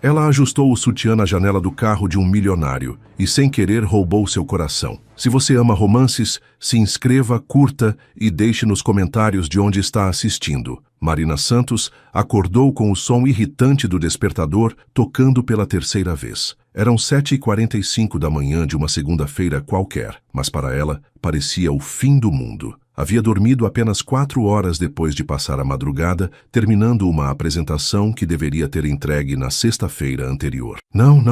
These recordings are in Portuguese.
Ela ajustou o sutiã na janela do carro de um milionário e, sem querer, roubou seu coração. Se você ama romances, se inscreva, curta e deixe nos comentários de onde está assistindo. Marina Santos acordou com o som irritante do despertador tocando pela terceira vez. Eram 7h45 da manhã de uma segunda-feira qualquer, mas para ela parecia o fim do mundo. Havia dormido apenas 4 horas depois de passar a madrugada, terminando uma apresentação que deveria ter entregue na sexta-feira anterior. Não,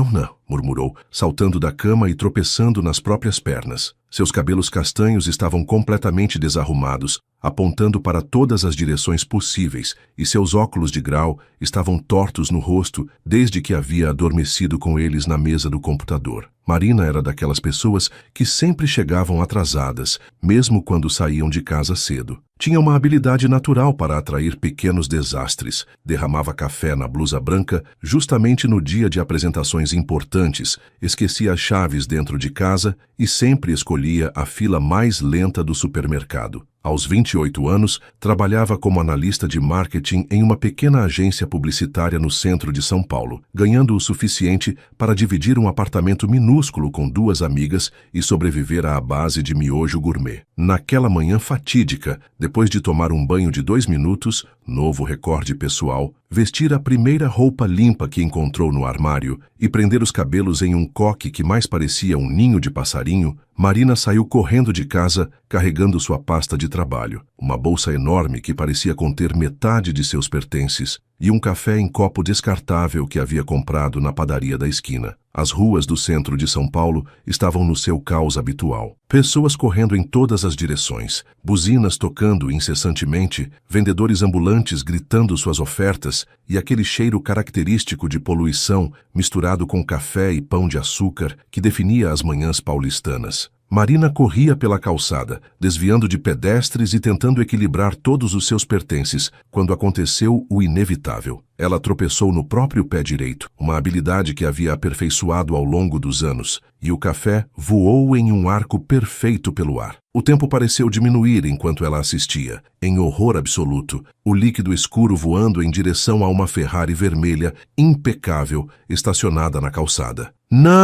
murmurou, saltando da cama e tropeçando nas próprias pernas. Seus cabelos castanhos estavam completamente desarrumados, apontando para todas as direções possíveis, e seus óculos de grau estavam tortos no rosto desde que havia adormecido com eles na mesa do computador. Marina era daquelas pessoas que sempre chegavam atrasadas, mesmo quando saíam de casa cedo. Tinha uma habilidade natural para atrair pequenos desastres. Derramava café na blusa branca justamente no dia de apresentações importantes, esquecia as chaves dentro de casa e sempre escolhia a fila mais lenta do supermercado. Aos 28 anos, trabalhava como analista de marketing em uma pequena agência publicitária no centro de São Paulo, ganhando o suficiente para dividir um apartamento minúsculo com 2 amigas e sobreviver à base de miojo gourmet. Naquela manhã fatídica, depois de tomar um banho de 2 minutos, novo recorde pessoal, vestir a primeira roupa limpa que encontrou no armário e prender os cabelos em um coque que mais parecia um ninho de passarinho, Marina saiu correndo de casa, carregando sua pasta de trabalho, uma bolsa enorme que parecia conter metade de seus pertences e um café em copo descartável que havia comprado na padaria da esquina. As ruas do centro de São Paulo estavam no seu caos habitual. Pessoas correndo em todas as direções, buzinas tocando incessantemente, vendedores ambulantes gritando suas ofertas e aquele cheiro característico de poluição misturado com café e pão de açúcar que definia as manhãs paulistanas. Marina corria pela calçada, desviando de pedestres e tentando equilibrar todos os seus pertences, quando aconteceu o inevitável. Ela tropeçou no próprio pé direito, uma habilidade que havia aperfeiçoado ao longo dos anos, e o café voou em um arco perfeito pelo ar. O tempo pareceu diminuir enquanto ela assistia, em horror absoluto, o líquido escuro voando em direção a uma Ferrari vermelha, impecável, estacionada na calçada. Não!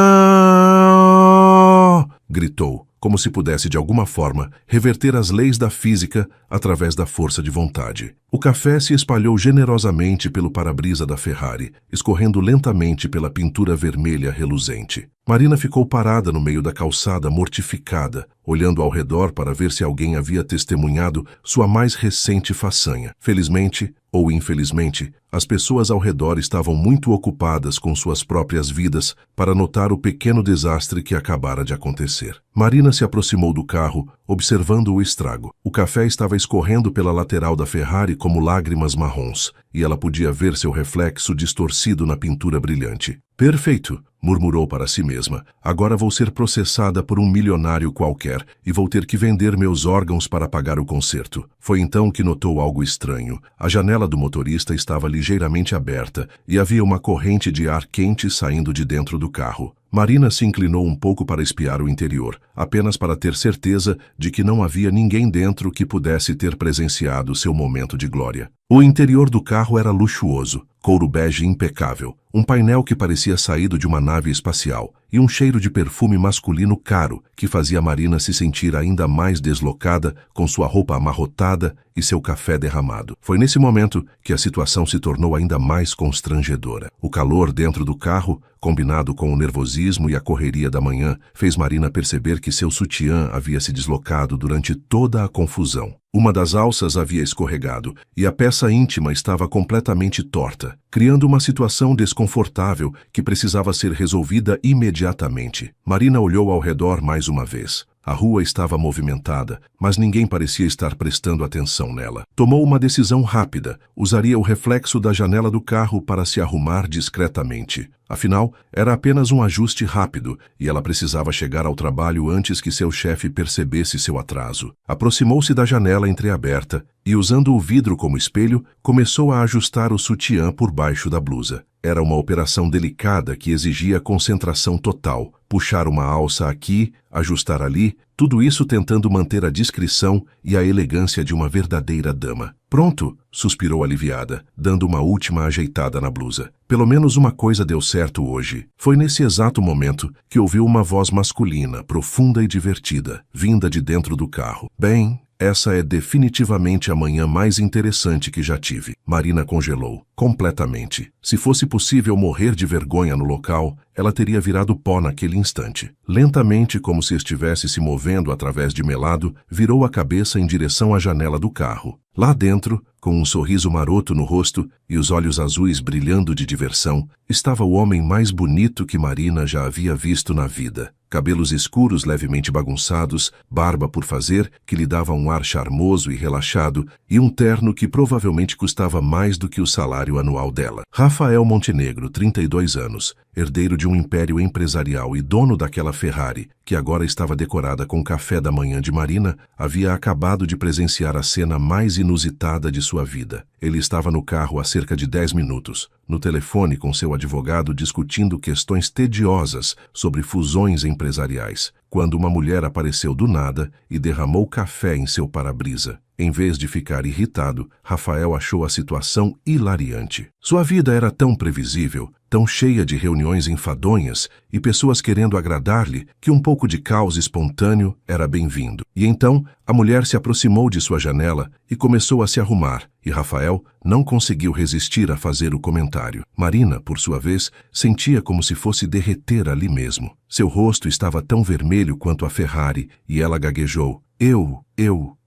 Gritou, como se pudesse de alguma forma reverter as leis da física através da força de vontade. O café se espalhou generosamente pelo para-brisa da Ferrari, escorrendo lentamente pela pintura vermelha reluzente. Marina ficou parada no meio da calçada, mortificada, olhando ao redor para ver se alguém havia testemunhado sua mais recente façanha. Felizmente, ou infelizmente, as pessoas ao redor estavam muito ocupadas com suas próprias vidas para notar o pequeno desastre que acabara de acontecer. Marina se aproximou do carro, observando o estrago. O café estava escorrendo pela lateral da Ferrari como lágrimas marrons, e ela podia ver seu reflexo distorcido na pintura brilhante. Perfeito, murmurou para si mesma. Agora vou ser processada por um milionário qualquer e vou ter que vender meus órgãos para pagar o conserto. Foi então que notou algo estranho. A janela do motorista estava ligeiramente aberta e havia uma corrente de ar quente saindo de dentro do carro. Marina se inclinou um pouco para espiar o interior, apenas para ter certeza de que não havia ninguém dentro que pudesse ter presenciado seu momento de glória. O interior do carro era luxuoso, couro bege impecável, um painel que parecia saído de uma nave espacial e um cheiro de perfume masculino caro que fazia Marina se sentir ainda mais deslocada com sua roupa amarrotada e seu café derramado. Foi nesse momento que a situação se tornou ainda mais constrangedora. O calor dentro do carro, combinado com o nervosismo e a correria da manhã, fez Marina perceber que seu sutiã havia se deslocado durante toda a confusão. Uma das alças havia escorregado e a peça íntima estava completamente torta, criando uma situação desconfortável que precisava ser resolvida imediatamente. Marina olhou ao redor mais uma vez. A rua estava movimentada, mas ninguém parecia estar prestando atenção nela. Tomou uma decisão rápida. Usaria o reflexo da janela do carro para se arrumar discretamente. Afinal, era apenas um ajuste rápido e ela precisava chegar ao trabalho antes que seu chefe percebesse seu atraso. Aproximou-se da janela entreaberta e, usando o vidro como espelho, começou a ajustar o sutiã por baixo da blusa. Era uma operação delicada que exigia concentração total. Puxar uma alça aqui, ajustar ali, tudo isso tentando manter a discrição e a elegância de uma verdadeira dama. Pronto, suspirou aliviada, dando uma última ajeitada na blusa. Pelo menos uma coisa deu certo hoje. Foi nesse exato momento que ouviu uma voz masculina, profunda e divertida, vinda de dentro do carro. Bem, essa é definitivamente a manhã mais interessante que já tive. Marina congelou, completamente. Se fosse possível morrer de vergonha no local, ela teria virado pó naquele instante. Lentamente, como se estivesse se movendo através de melado, virou a cabeça em direção à janela do carro. Lá dentro, com um sorriso maroto no rosto e os olhos azuis brilhando de diversão, estava o homem mais bonito que Marina já havia visto na vida. Cabelos escuros levemente bagunçados, barba por fazer, que lhe dava um ar charmoso e relaxado, e um terno que provavelmente custava mais do que o salário anual dela. Rafael Montenegro, 32 anos, herdeiro de um império empresarial e dono daquela Ferrari, que agora estava decorada com café da manhã de Marina, havia acabado de presenciar a cena mais inusitada de sua vida. Ele estava no carro há cerca de 10 minutos, no telefone com seu advogado discutindo questões tediosas sobre fusões empresariais, quando uma mulher apareceu do nada e derramou café em seu para-brisa. Em vez de ficar irritado, Rafael achou a situação hilariante. Sua vida era tão previsível, tão cheia de reuniões enfadonhas e pessoas querendo agradar-lhe, que um pouco de caos espontâneo era bem-vindo. E então, a mulher se aproximou de sua janela e começou a se arrumar, e Rafael não conseguiu resistir a fazer o comentário. Marina, por sua vez, sentia como se fosse derreter ali mesmo. Seu rosto estava tão vermelho quanto a Ferrari, e ela gaguejou.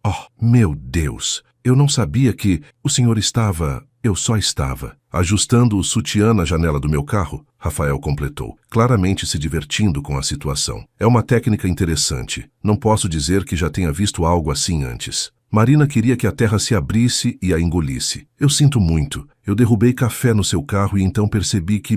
Oh, meu Deus! Eu não sabia que o senhor estava... Eu só estava ajustando o sutiã na janela do meu carro, Rafael completou, claramente se divertindo com a situação. É uma técnica interessante. Não posso dizer que já tenha visto algo assim antes. Marina queria que a terra se abrisse e a engolisse. Eu sinto muito. Eu derrubei café no seu carro e então percebi que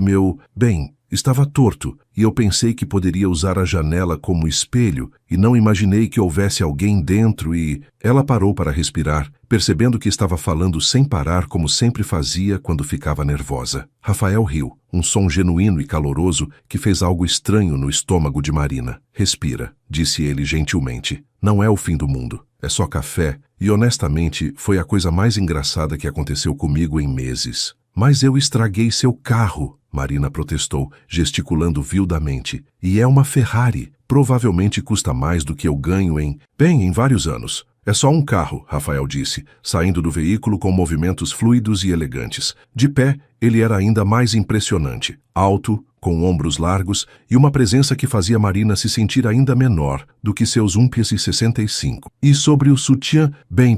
estava torto, e eu pensei que poderia usar a janela como espelho, e não imaginei que houvesse alguém dentro e... Ela parou para respirar, percebendo que estava falando sem parar como sempre fazia quando ficava nervosa. Rafael riu, um som genuíno e caloroso que fez algo estranho no estômago de Marina. Respira, disse ele gentilmente. Não é o fim do mundo. É só café, e honestamente foi a coisa mais engraçada que aconteceu comigo em meses. Mas eu estraguei seu carro, Marina protestou, gesticulando viudamente. E é uma Ferrari. Provavelmente custa mais do que eu ganho em vários anos. É só um carro, Rafael disse, saindo do veículo com movimentos fluidos e elegantes. De pé, ele era ainda mais impressionante. Alto, com ombros largos e uma presença que fazia Marina se sentir ainda menor do que seus 1,65 m. E sobre o sutiã,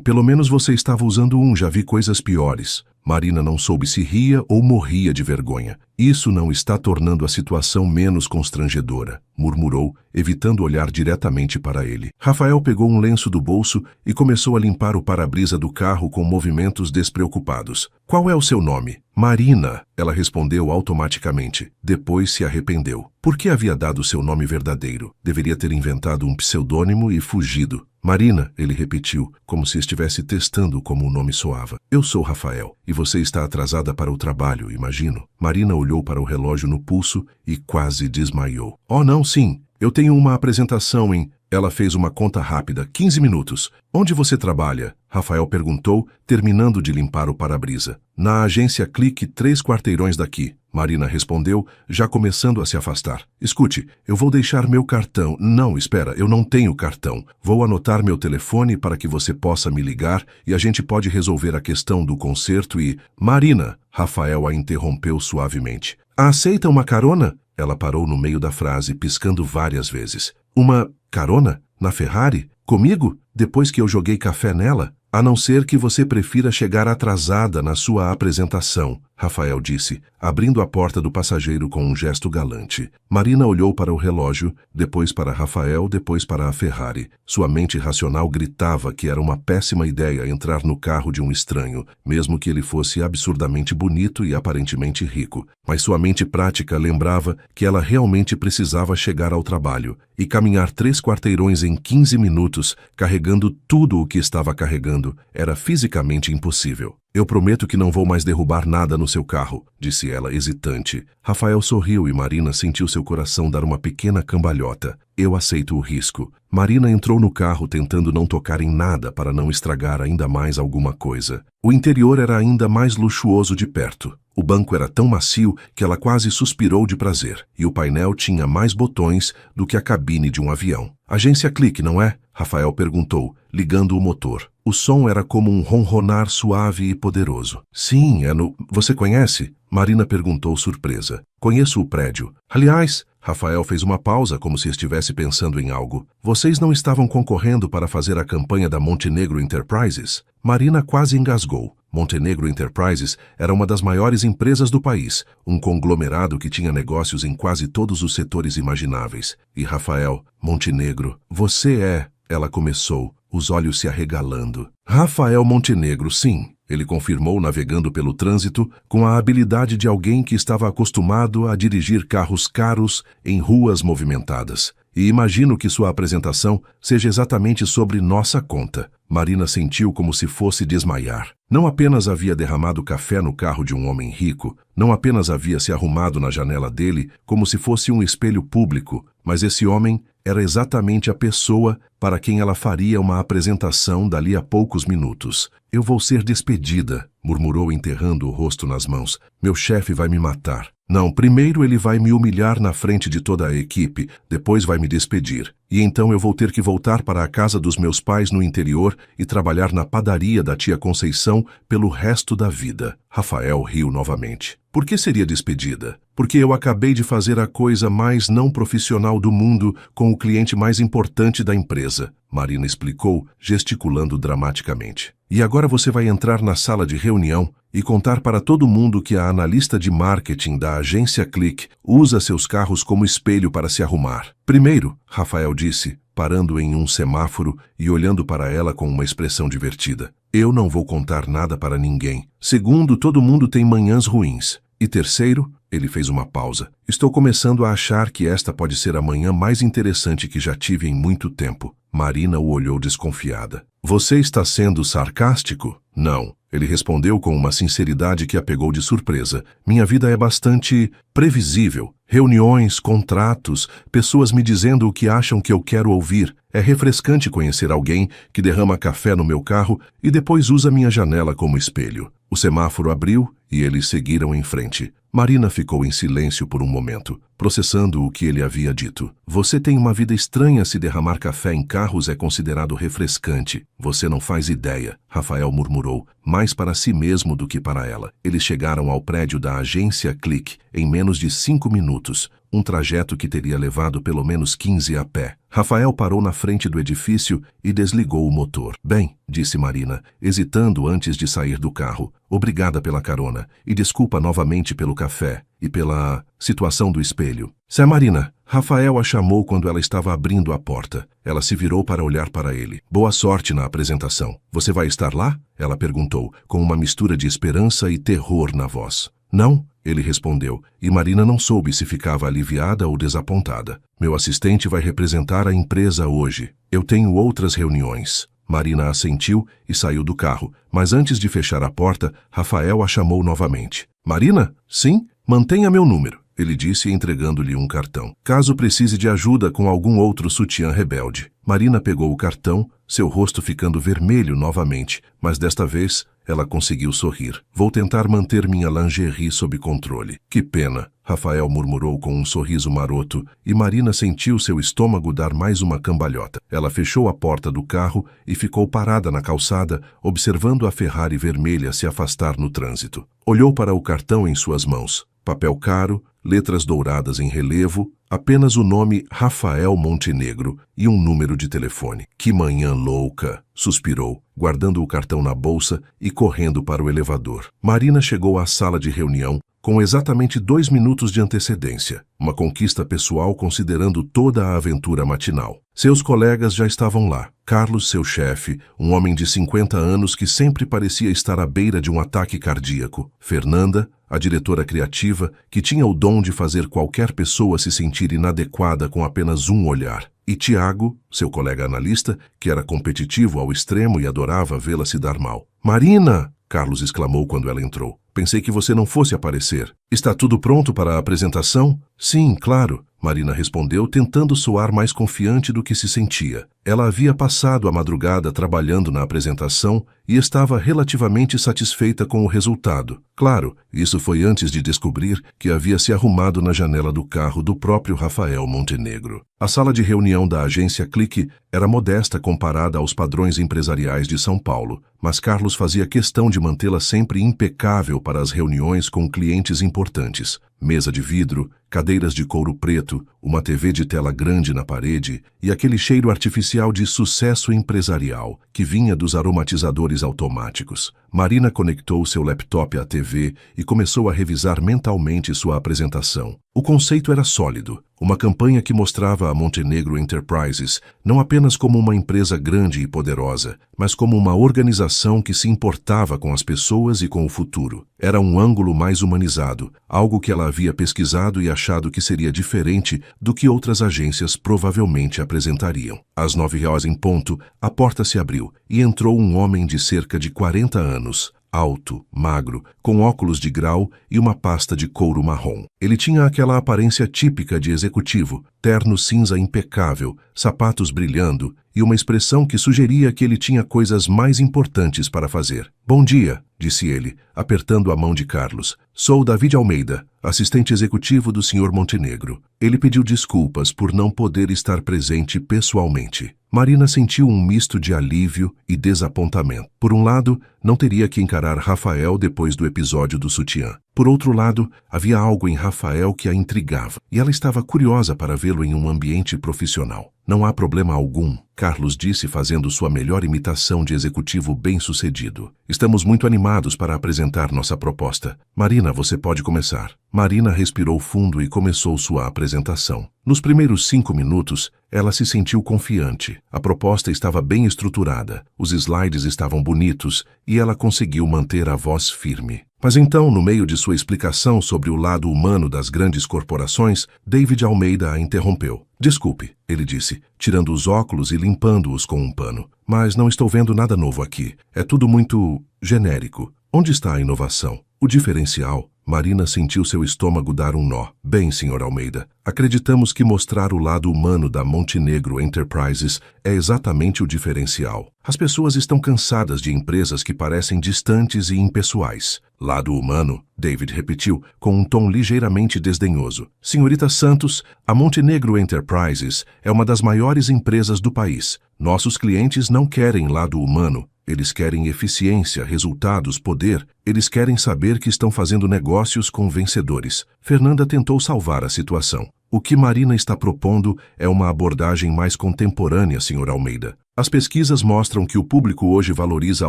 pelo menos você estava usando um, já vi coisas piores. Marina não soube se ria ou morria de vergonha. Isso não está tornando a situação menos constrangedora, murmurou, evitando olhar diretamente para ele. Rafael pegou um lenço do bolso e começou a limpar o para-brisa do carro com movimentos despreocupados. Qual é o seu nome? Marina, ela respondeu automaticamente. Depois se arrependeu. Por que havia dado seu nome verdadeiro? Deveria ter inventado um pseudônimo e fugido. Marina, ele repetiu, como se estivesse testando como o nome soava. Eu sou Rafael, e você está atrasada para o trabalho, imagino. Marina olhou para o relógio no pulso e quase desmaiou. Oh, não, sim. Eu tenho uma apresentação em... Ela fez uma conta rápida. 15 minutos. Onde você trabalha? Rafael perguntou, terminando de limpar o para-brisa. Na agência Clique, 3 quarteirões daqui. Marina respondeu, já começando a se afastar. Escute, eu vou deixar meu cartão. Não, espera, eu não tenho cartão. Vou anotar meu telefone para que você possa me ligar e a gente pode resolver a questão do concerto e... Marina, Rafael a interrompeu suavemente. Aceita uma carona? Ela parou no meio da frase, piscando várias vezes. Uma carona? Na Ferrari? Comigo? Depois que eu joguei café nela? A não ser que você prefira chegar atrasada na sua apresentação, Rafael disse, abrindo a porta do passageiro com um gesto galante. Marina olhou para o relógio, depois para Rafael, depois para a Ferrari. Sua mente racional gritava que era uma péssima ideia entrar no carro de um estranho, mesmo que ele fosse absurdamente bonito e aparentemente rico. Mas sua mente prática lembrava que ela realmente precisava chegar ao trabalho e caminhar 3 quarteirões em 15 minutos, carregando tudo o que estava carregando, era fisicamente impossível. Eu prometo que não vou mais derrubar nada no seu carro, disse ela, hesitante. Rafael sorriu e Marina sentiu seu coração dar uma pequena cambalhota. Eu aceito o risco. Marina entrou no carro tentando não tocar em nada para não estragar ainda mais alguma coisa. O interior era ainda mais luxuoso de perto. O banco era tão macio que ela quase suspirou de prazer, e o painel tinha mais botões do que a cabine de um avião. Agência Clique, não é? Rafael perguntou, ligando o motor. O som era como um ronronar suave e poderoso. Sim, é no... Você conhece? Marina perguntou surpresa. Conheço o prédio. Aliás, Rafael fez uma pausa como se estivesse pensando em algo. Vocês não estavam concorrendo para fazer a campanha da Montenegro Enterprises? Marina quase engasgou. Montenegro Enterprises era uma das maiores empresas do país, um conglomerado que tinha negócios em quase todos os setores imagináveis. E Rafael, Montenegro, você é... Ela começou, os olhos se arregalando. Rafael Montenegro, sim. Ele confirmou navegando pelo trânsito com a habilidade de alguém que estava acostumado a dirigir carros caros em ruas movimentadas. E imagino que sua apresentação seja exatamente sobre nossa conta. Marina sentiu como se fosse desmaiar. Não apenas havia derramado café no carro de um homem rico, não apenas havia se arrumado na janela dele como se fosse um espelho público, mas esse homem era exatamente a pessoa para quem ela faria uma apresentação dali a poucos minutos. Eu vou ser despedida, murmurou enterrando o rosto nas mãos. Meu chefe vai me matar. Não, primeiro ele vai me humilhar na frente de toda a equipe, depois vai me despedir. E então eu vou ter que voltar para a casa dos meus pais no interior e trabalhar na padaria da tia Conceição pelo resto da vida. Rafael riu novamente. Por que seria despedida? Porque eu acabei de fazer a coisa mais não profissional do mundo com o cliente mais importante da empresa, Marina explicou, gesticulando dramaticamente. E agora você vai entrar na sala de reunião e contar para todo mundo que a analista de marketing da agência Clique usa seus carros como espelho para se arrumar. Primeiro, Rafael disse, parando em um semáforo e olhando para ela com uma expressão divertida. Eu não vou contar nada para ninguém. Segundo, todo mundo tem manhãs ruins. E terceiro, ele fez uma pausa. Estou começando a achar que esta pode ser a manhã mais interessante que já tive em muito tempo. Marina o olhou desconfiada. Você está sendo sarcástico? Não. Ele respondeu com uma sinceridade que a pegou de surpresa. Minha vida é bastante previsível. Reuniões, contratos, pessoas me dizendo o que acham que eu quero ouvir. É refrescante conhecer alguém que derrama café no meu carro e depois usa minha janela como espelho. O semáforo abriu e eles seguiram em frente. Marina ficou em silêncio por um momento, processando o que ele havia dito. Você tem uma vida estranha se derramar café em carros é considerado refrescante. Você não faz ideia, Rafael murmurou, mais para si mesmo do que para ela. Eles chegaram ao prédio da agência Clique em menos de 5 minutos, um trajeto que teria levado pelo menos 15 a pé. Rafael parou na frente do edifício e desligou o motor. Bem, disse Marina, hesitando antes de sair do carro. Obrigada pela carona e desculpa novamente pelo café e pela situação do espelho. Sé Marina, Rafael a chamou quando ela estava abrindo a porta. Ela se virou para olhar para ele. Boa sorte na apresentação. Você vai estar lá? Ela perguntou, com uma mistura de esperança e terror na voz. Não, ele respondeu, e Marina não soube se ficava aliviada ou desapontada. Meu assistente vai representar a empresa hoje. Eu tenho outras reuniões. Marina assentiu e saiu do carro, mas antes de fechar a porta, Rafael a chamou novamente. Marina? Sim? Mantenha meu número, ele disse entregando-lhe um cartão. Caso precise de ajuda com algum outro sutiã rebelde. Marina pegou o cartão, seu rosto ficando vermelho novamente, mas desta vez ela conseguiu sorrir. Vou tentar manter minha lingerie sob controle. Que pena, Rafael murmurou com um sorriso maroto, e Marina sentiu seu estômago dar mais uma cambalhota. Ela fechou a porta do carro e ficou parada na calçada, observando a Ferrari vermelha se afastar no trânsito. Olhou para o cartão em suas mãos. Papel caro, letras douradas em relevo, apenas o nome Rafael Montenegro e um número de telefone. Que manhã louca, suspirou, guardando o cartão na bolsa e correndo para o elevador. Marina chegou à sala de reunião com exatamente 2 minutos de antecedência, uma conquista pessoal considerando toda a aventura matinal. Seus colegas já estavam lá. Carlos, seu chefe, um homem de 50 anos que sempre parecia estar à beira de um ataque cardíaco. Fernanda, a diretora criativa, que tinha o dom de fazer qualquer pessoa se sentir inadequada com apenas um olhar. E Tiago, seu colega analista, que era competitivo ao extremo e adorava vê-la se dar mal. Marina! Carlos exclamou quando ela entrou. Pensei que você não fosse aparecer. Está tudo pronto para a apresentação? Sim, claro, Marina respondeu, tentando soar mais confiante do que se sentia. Ela havia passado a madrugada trabalhando na apresentação e estava relativamente satisfeita com o resultado. Claro, isso foi antes de descobrir que havia se arrumado na janela do carro do próprio Rafael Montenegro. A sala de reunião da agência Clique era modesta comparada aos padrões empresariais de São Paulo, mas Carlos fazia questão de mantê-la sempre impecável para as reuniões com clientes importantes. Mesa de vidro, cadeiras de couro preto, uma TV de tela grande na parede e aquele cheiro artificial de sucesso empresarial que vinha dos aromatizadores automáticos. Marina conectou seu laptop à TV e começou a revisar mentalmente sua apresentação. O conceito era sólido, uma campanha que mostrava a Montenegro Enterprises não apenas como uma empresa grande e poderosa, mas como uma organização que se importava com as pessoas e com o futuro. Era um ângulo mais humanizado, algo que ela havia pesquisado e achado que seria diferente do que outras agências provavelmente apresentariam. Às 9h em ponto, a porta se abriu e entrou um homem de cerca de 40 anos, alto, magro, com óculos de grau e uma pasta de couro marrom. Ele tinha aquela aparência típica de executivo, terno cinza impecável, sapatos brilhando e uma expressão que sugeria que ele tinha coisas mais importantes para fazer. Bom dia, disse ele, apertando a mão de Carlos. Sou David Almeida, assistente executivo do Sr. Montenegro. Ele pediu desculpas por não poder estar presente pessoalmente. Marina sentiu um misto de alívio e desapontamento. Por um lado, não teria que encarar Rafael depois do episódio do sutiã. Por outro lado, havia algo em Rafael que a intrigava, e ela estava curiosa para vê-lo em um ambiente profissional. Não há problema algum, Carlos disse fazendo sua melhor imitação de executivo bem-sucedido. Estamos muito animados para apresentar nossa proposta. Marina, você pode começar. Marina respirou fundo e começou sua apresentação. Nos primeiros 5 minutos, ela se sentiu confiante. A proposta estava bem estruturada, os slides estavam bonitos e ela conseguiu manter a voz firme. Mas então, no meio de sua explicação sobre o lado humano das grandes corporações, David Almeida a interrompeu. Desculpe, ele disse, tirando os óculos e limpando-os com um pano. Mas não estou vendo nada novo aqui. É tudo muito genérico. Onde está a inovação? O diferencial? Marina sentiu seu estômago dar um nó. Bem, Sr. Almeida, acreditamos que mostrar o lado humano da Montenegro Enterprises é exatamente o diferencial. As pessoas estão cansadas de empresas que parecem distantes e impessoais. Lado humano, David repetiu, com um tom ligeiramente desdenhoso. Senhorita Santos, a Montenegro Enterprises é uma das maiores empresas do país. Nossos clientes não querem lado humano. Eles querem eficiência, resultados, poder. Eles querem saber que estão fazendo negócios com vencedores. Fernanda tentou salvar a situação. O que Marina está propondo é uma abordagem mais contemporânea, Sr. Almeida. As pesquisas mostram que o público hoje valoriza a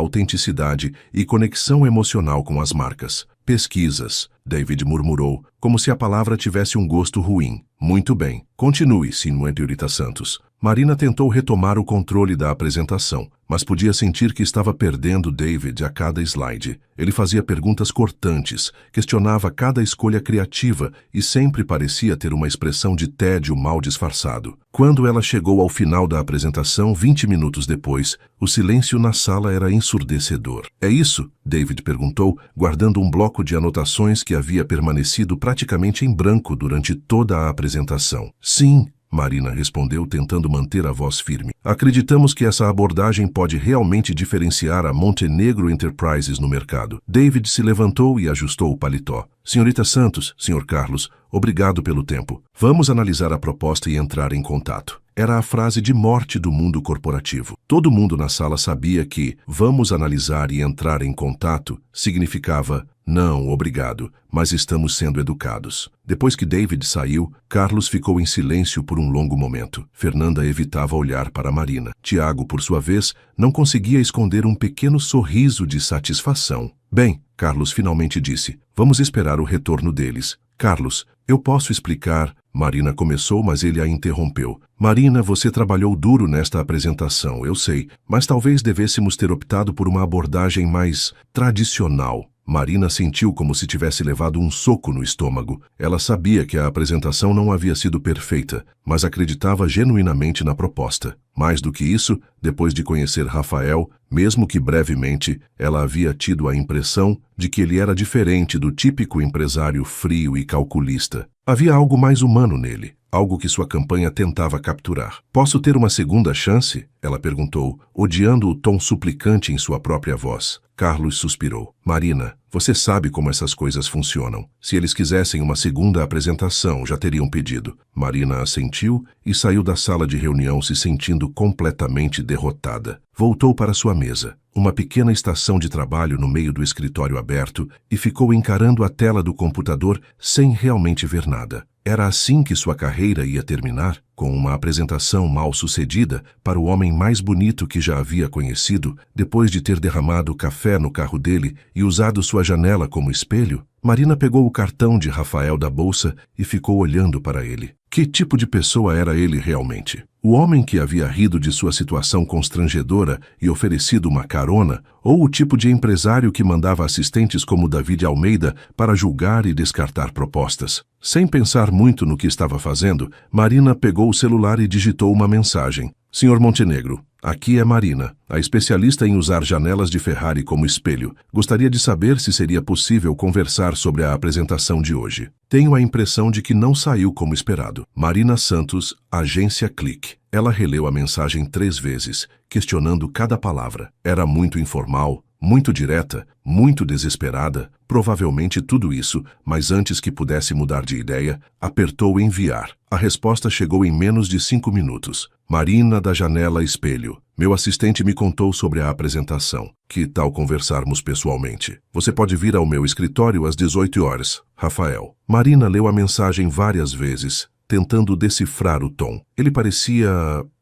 autenticidade e conexão emocional com as marcas. Pesquisas, David murmurou, como se a palavra tivesse um gosto ruim. Muito bem, continue, Senhorita Santos. Marina tentou retomar o controle da apresentação, mas podia sentir que estava perdendo David a cada slide. Ele fazia perguntas cortantes, questionava cada escolha criativa e sempre parecia ter uma expressão de tédio mal disfarçado. Quando ela chegou ao final da apresentação, 20 minutos depois, o silêncio na sala era ensurdecedor. É isso? David perguntou, guardando um bloco de anotações que havia permanecido praticamente em branco durante toda a apresentação. Sim, Marina respondeu, tentando manter a voz firme. Acreditamos que essa abordagem pode realmente diferenciar a Montenegro Enterprises no mercado. David se levantou e ajustou o paletó. Senhorita Santos, Sr. Carlos, obrigado pelo tempo. Vamos analisar a proposta e entrar em contato. Era a frase de morte do mundo corporativo. Todo mundo na sala sabia que vamos analisar e entrar em contato significava não, obrigado, mas estamos sendo educados. Depois que David saiu, Carlos ficou em silêncio por um longo momento. Fernanda evitava olhar para Marina. Tiago, por sua vez, não conseguia esconder um pequeno sorriso de satisfação. Bem, Carlos finalmente disse, vamos esperar o retorno deles. Carlos, eu posso explicar... Marina começou, mas ele a interrompeu. Marina, você trabalhou duro nesta apresentação, eu sei, mas talvez devêssemos ter optado por uma abordagem mais tradicional. Marina sentiu como se tivesse levado um soco no estômago. Ela sabia que a apresentação não havia sido perfeita, mas acreditava genuinamente na proposta. Mais do que isso, depois de conhecer Rafael, mesmo que brevemente, ela havia tido a impressão de que ele era diferente do típico empresário frio e calculista. Havia algo mais humano nele, algo que sua campanha tentava capturar. "Posso ter uma segunda chance?" ela perguntou, odiando o tom suplicante em sua própria voz. Carlos suspirou. "Marina, você sabe como essas coisas funcionam. Se eles quisessem uma segunda apresentação, já teriam pedido." Marina assentiu e saiu da sala de reunião se sentindo completamente derrotada. Voltou para sua mesa, uma pequena estação de trabalho no meio do escritório aberto, e ficou encarando a tela do computador sem realmente ver nada. Era assim que sua carreira ia terminar, com uma apresentação mal-sucedida para o homem mais bonito que já havia conhecido, depois de ter derramado café no carro dele e usado sua janela como espelho? Marina pegou o cartão de Rafael da bolsa e ficou olhando para ele. Que tipo de pessoa era ele realmente? O homem que havia rido de sua situação constrangedora e oferecido uma carona, ou o tipo de empresário que mandava assistentes como David Almeida para julgar e descartar propostas? Sem pensar muito no que estava fazendo, Marina pegou o celular e digitou uma mensagem. "Senhor Montenegro, aqui é Marina, a especialista em usar janelas de Ferrari como espelho. Gostaria de saber se seria possível conversar sobre a apresentação de hoje. Tenho a impressão de que não saiu como esperado. Marina Santos, Agência Clique." Ela releu a mensagem 3 vezes, questionando cada palavra. Era muito informal, muito direta, muito desesperada, provavelmente tudo isso, mas antes que pudesse mudar de ideia, apertou enviar. A resposta chegou em menos de 5 minutos. "Marina da Janela Espelho. Meu assistente me contou sobre a apresentação. Que tal conversarmos pessoalmente? Você pode vir ao meu escritório às 18 horas. Rafael." Marina leu a mensagem várias vezes, tentando decifrar o tom. Ele parecia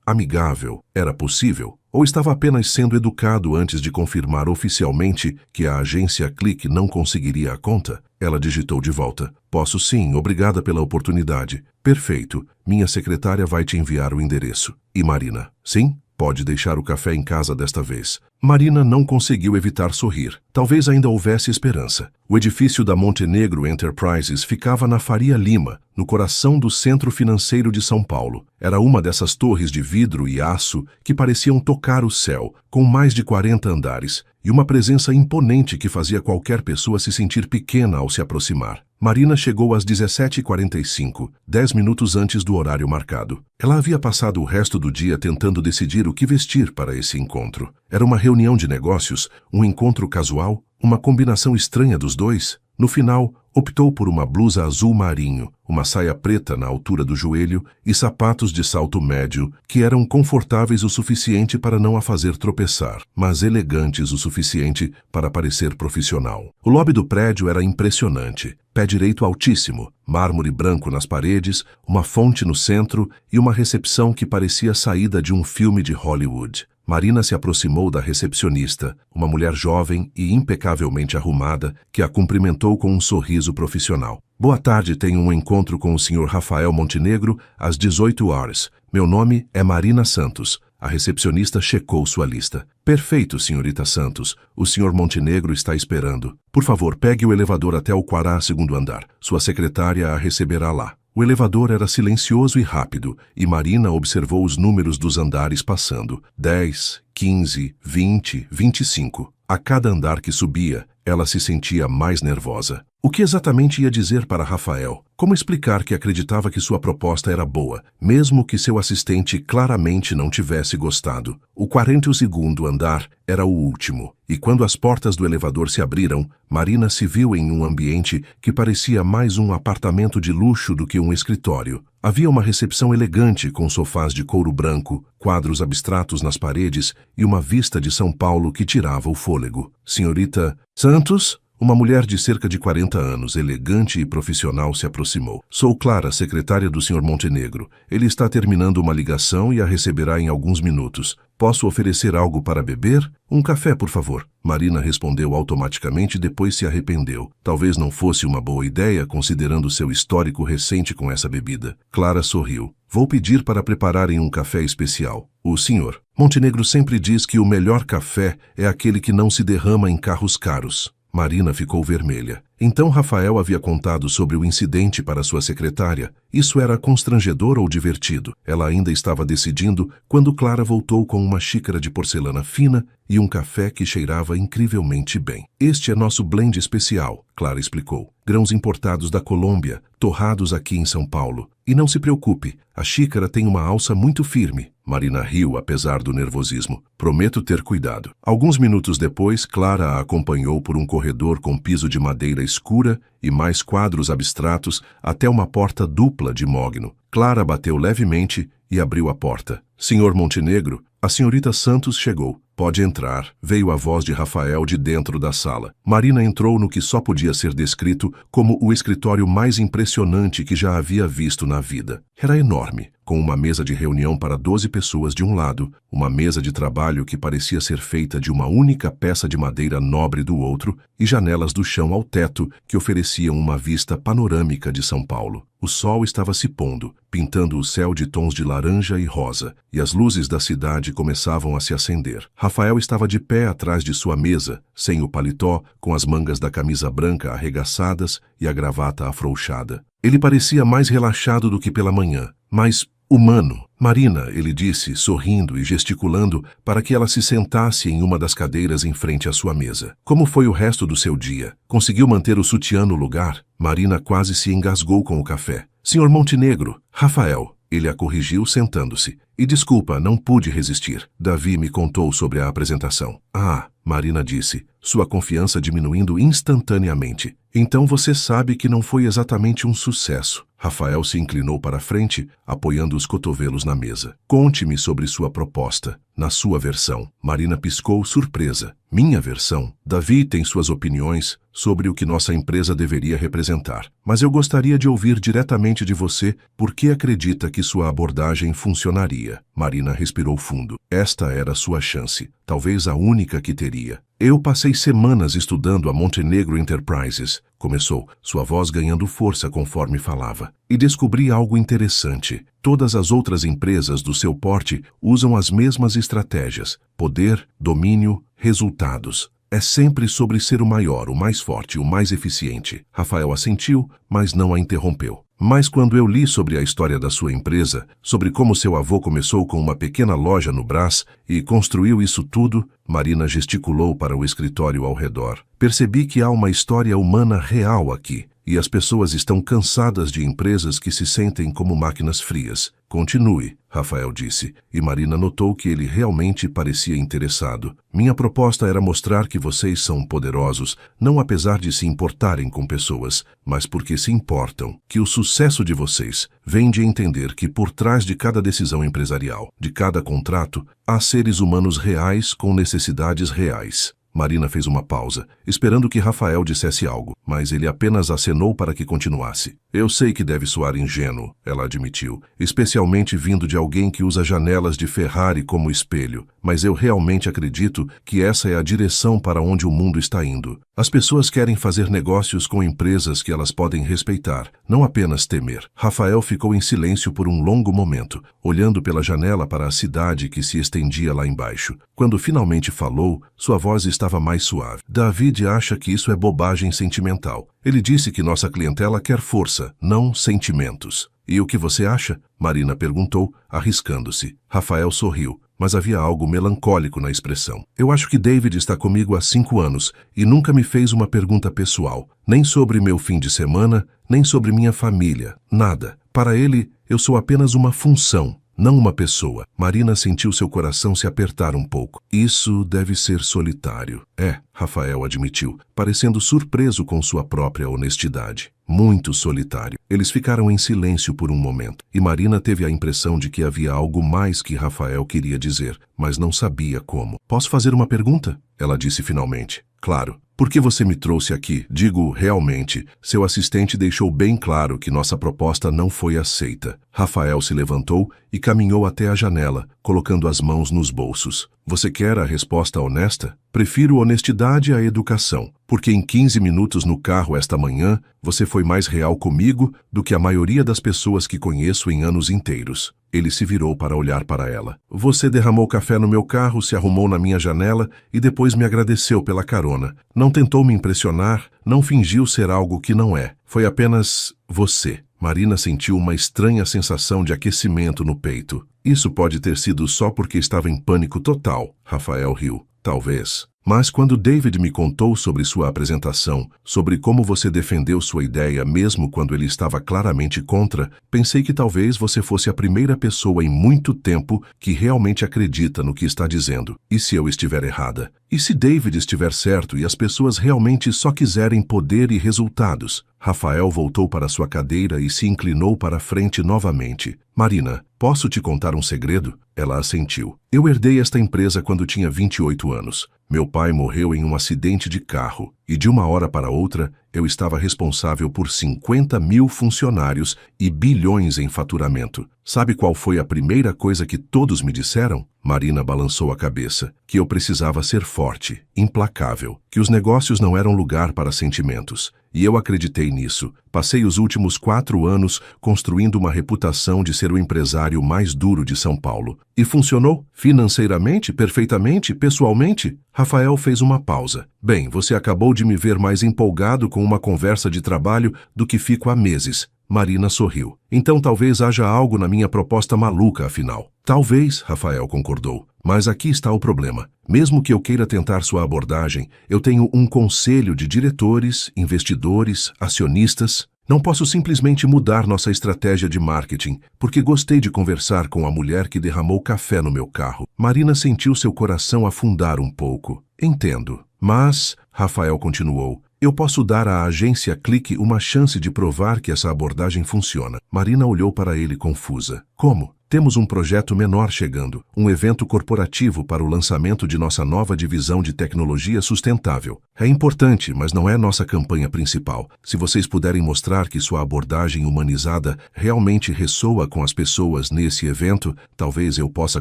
amigável. Era possível? Ou estava apenas sendo educado antes de confirmar oficialmente que a agência Clique não conseguiria a conta? Ela digitou de volta. "Posso sim, obrigada pela oportunidade." "Perfeito, minha secretária vai te enviar o endereço." "E Marina?" "Sim, pode deixar o café em casa desta vez." Marina não conseguiu evitar sorrir. Talvez ainda houvesse esperança. O edifício da Montenegro Enterprises ficava na Faria Lima, no coração do centro financeiro de São Paulo. Era uma dessas torres de vidro e aço que pareciam tocar o céu, com mais de 40 andares, e uma presença imponente que fazia qualquer pessoa se sentir pequena ao se aproximar. Marina chegou às 17h45, 10 minutos antes do horário marcado. Ela havia passado o resto do dia tentando decidir o que vestir para esse encontro. Era uma reunião de negócios, um encontro casual, uma combinação estranha dos dois? No final, optou por uma blusa azul marinho, uma saia preta na altura do joelho e sapatos de salto médio que eram confortáveis o suficiente para não a fazer tropeçar, mas elegantes o suficiente para parecer profissional. O lobby do prédio era impressionante. Pé direito altíssimo, mármore branco nas paredes, uma fonte no centro e uma recepção que parecia saída de um filme de Hollywood. Marina se aproximou da recepcionista, uma mulher jovem e impecavelmente arrumada, que a cumprimentou com um sorriso profissional. "Boa tarde, tenho um encontro com o Sr. Rafael Montenegro às 18 horas. Meu nome é Marina Santos." A recepcionista checou sua lista. "Perfeito, senhorita Santos. O Sr. Montenegro está esperando. Por favor, pegue o elevador até o 42º andar. Sua secretária a receberá lá." O elevador era silencioso e rápido, e Marina observou os números dos andares passando. 10, 15, 20, 25. A cada andar que subia, ela se sentia mais nervosa. O que exatamente ia dizer para Rafael? Como explicar que acreditava que sua proposta era boa, mesmo que seu assistente claramente não tivesse gostado? O 42º andar era o último, e quando as portas do elevador se abriram, Marina se viu em um ambiente que parecia mais um apartamento de luxo do que um escritório. Havia uma recepção elegante com sofás de couro branco, quadros abstratos nas paredes e uma vista de São Paulo que tirava o fôlego. "Senhorita Santos?" Uma mulher de cerca de 40 anos, elegante e profissional, se aproximou. "Sou Clara, secretária do Sr. Montenegro. Ele está terminando uma ligação e a receberá em alguns minutos. Posso oferecer algo para beber? Um café, por favor." Marina respondeu automaticamente e depois se arrependeu. Talvez não fosse uma boa ideia, considerando seu histórico recente com essa bebida. Clara sorriu. "Vou pedir para prepararem um café especial. O senhor Montenegro sempre diz que o melhor café é aquele que não se derrama em carros caros." Marina ficou vermelha. Então Rafael havia contado sobre o incidente para sua secretária. Isso era constrangedor ou divertido? Ela ainda estava decidindo quando Clara voltou com uma xícara de porcelana fina e um café que cheirava incrivelmente bem. Este é nosso blend especial, Clara explicou. Grãos importados da Colômbia, torrados aqui em São Paulo. E não se preocupe, a xícara tem uma alça muito firme. Marina riu, apesar do nervosismo. Prometo ter cuidado. Alguns minutos depois, Clara a acompanhou por um corredor com piso de madeira escura e mais quadros abstratos até uma porta dupla de mogno. Clara bateu levemente e abriu a porta. Senhor Montenegro, a senhorita Santos chegou. Pode entrar, veio a voz de Rafael de dentro da sala. Marina entrou no que só podia ser descrito como o escritório mais impressionante que já havia visto na vida. Era enorme, com uma mesa de reunião para 12 pessoas de um lado, uma mesa de trabalho que parecia ser feita de uma única peça de madeira nobre do outro e janelas do chão ao teto que ofereciam uma vista panorâmica de São Paulo. O sol estava se pondo, pintando o céu de tons de laranja e rosa, e as luzes da cidade começavam a se acender. Rafael estava de pé atrás de sua mesa, sem o paletó, com as mangas da camisa branca arregaçadas e a gravata afrouxada. Ele parecia mais relaxado do que pela manhã, mais humano. Marina, ele disse, sorrindo e gesticulando para que ela se sentasse em uma das cadeiras em frente à sua mesa. Como foi o resto do seu dia? Conseguiu manter o sutiã no lugar? Marina quase se engasgou com o café. Senhor Montenegro, Rafael, ele a corrigiu sentando-se. E desculpa, não pude resistir. Davi me contou sobre a apresentação. Ah, Marina disse, sua confiança diminuindo instantaneamente. Então você sabe que não foi exatamente um sucesso. Rafael se inclinou para a frente, apoiando os cotovelos na mesa. Conte-me sobre sua proposta, na sua versão. Marina piscou surpresa. Minha versão? Davi tem suas opiniões sobre o que nossa empresa deveria representar. Mas eu gostaria de ouvir diretamente de você por que acredita que sua abordagem funcionaria. Marina respirou fundo. Esta era sua chance, talvez a única que teria. Eu passei semanas estudando a Montenegro Enterprises, começou, sua voz ganhando força conforme falava, e descobri algo interessante. Todas as outras empresas do seu porte usam as mesmas estratégias: poder, domínio, resultados. É sempre sobre ser o maior, o mais forte, o mais eficiente. Rafael assentiu, mas não a interrompeu. Mas quando eu li sobre a história da sua empresa, sobre como seu avô começou com uma pequena loja no Brás e construiu isso tudo, Marina gesticulou para o escritório ao redor. Percebi que há uma história humana real aqui, e as pessoas estão cansadas de empresas que se sentem como máquinas frias. Continue, Rafael disse, e Marina notou que ele realmente parecia interessado. Minha proposta era mostrar que vocês são poderosos, não apesar de se importarem com pessoas, mas porque se importam, que o sucesso de vocês vem de entender que por trás de cada decisão empresarial, de cada contrato, há seres humanos reais com necessidades reais. Marina fez uma pausa, esperando que Rafael dissesse algo, mas ele apenas acenou para que continuasse. Eu sei que deve soar ingênuo, ela admitiu, especialmente vindo de alguém que usa janelas de Ferrari como espelho, mas eu realmente acredito que essa é a direção para onde o mundo está indo. As pessoas querem fazer negócios com empresas que elas podem respeitar, não apenas temer. Rafael ficou em silêncio por um longo momento, olhando pela janela para a cidade que se estendia lá embaixo. Quando finalmente falou, sua voz estava mais suave. David acha que isso é bobagem sentimental. Ele disse que nossa clientela quer força, não sentimentos. E o que você acha? Marina perguntou, arriscando-se. Rafael sorriu, mas havia algo melancólico na expressão. Eu acho que David está comigo há 5 anos e nunca me fez uma pergunta pessoal, nem sobre meu fim de semana, nem sobre minha família, nada. Para ele, eu sou apenas uma função, não uma pessoa. Marina sentiu seu coração se apertar um pouco. Isso deve ser solitário. É, Rafael admitiu, parecendo surpreso com sua própria honestidade. Muito solitário. Eles ficaram em silêncio por um momento, e Marina teve a impressão de que havia algo mais que Rafael queria dizer, mas não sabia como. Posso fazer uma pergunta? Ela disse finalmente. Claro. Por que você me trouxe aqui? Digo, realmente, seu assistente deixou bem claro que nossa proposta não foi aceita. Rafael se levantou e caminhou até a janela, colocando as mãos nos bolsos. Você quer a resposta honesta? Prefiro honestidade à educação. porque em 15 minutos no carro esta manhã, você foi mais real comigo do que a maioria das pessoas que conheço em anos inteiros. Ele se virou para olhar para ela. Você derramou café no meu carro, se arrumou na minha janela e depois me agradeceu pela carona. Não tentou me impressionar, não fingiu ser algo que não é. Foi apenas você. Marina sentiu uma estranha sensação de aquecimento no peito. Isso pode ter sido só porque estava em pânico total. Rafael riu. Talvez. Mas quando David me contou sobre sua apresentação, sobre como você defendeu sua ideia mesmo quando ele estava claramente contra, pensei que talvez você fosse a primeira pessoa em muito tempo que realmente acredita no que está dizendo. E se eu estiver errada? E se David estiver certo e as pessoas realmente só quiserem poder e resultados? Rafael voltou para sua cadeira e se inclinou para a frente novamente. Marina, posso te contar um segredo? Ela assentiu. Eu herdei esta empresa quando tinha 28 anos. Meu pai morreu em um acidente de carro e de uma hora para outra eu estava responsável por 50 mil funcionários e bilhões em faturamento. Sabe qual foi a primeira coisa que todos me disseram? Marina balançou a cabeça. Que eu precisava ser forte, implacável, que os negócios não eram lugar para sentimentos. E eu acreditei nisso. Passei os últimos 4 anos construindo uma reputação de ser o empresário mais duro de São Paulo. E funcionou? Financeiramente, perfeitamente, pessoalmente? Rafael fez uma pausa. Bem, você acabou de me ver mais empolgado com uma conversa de trabalho do que fico há meses. Marina sorriu. Então talvez haja algo na minha proposta maluca, afinal. Talvez, Rafael concordou. Mas aqui está o problema. Mesmo que eu queira tentar sua abordagem, eu tenho um conselho de diretores, investidores, acionistas. Não posso simplesmente mudar nossa estratégia de marketing, porque gostei de conversar com a mulher que derramou café no meu carro. Marina sentiu seu coração afundar um pouco. Entendo. Mas, Rafael continuou, eu posso dar à agência Clique uma chance de provar que essa abordagem funciona. Marina olhou para ele confusa. Como? Temos um projeto menor chegando, um evento corporativo para o lançamento de nossa nova divisão de tecnologia sustentável. É importante, mas não é nossa campanha principal. Se vocês puderem mostrar que sua abordagem humanizada realmente ressoa com as pessoas nesse evento, talvez eu possa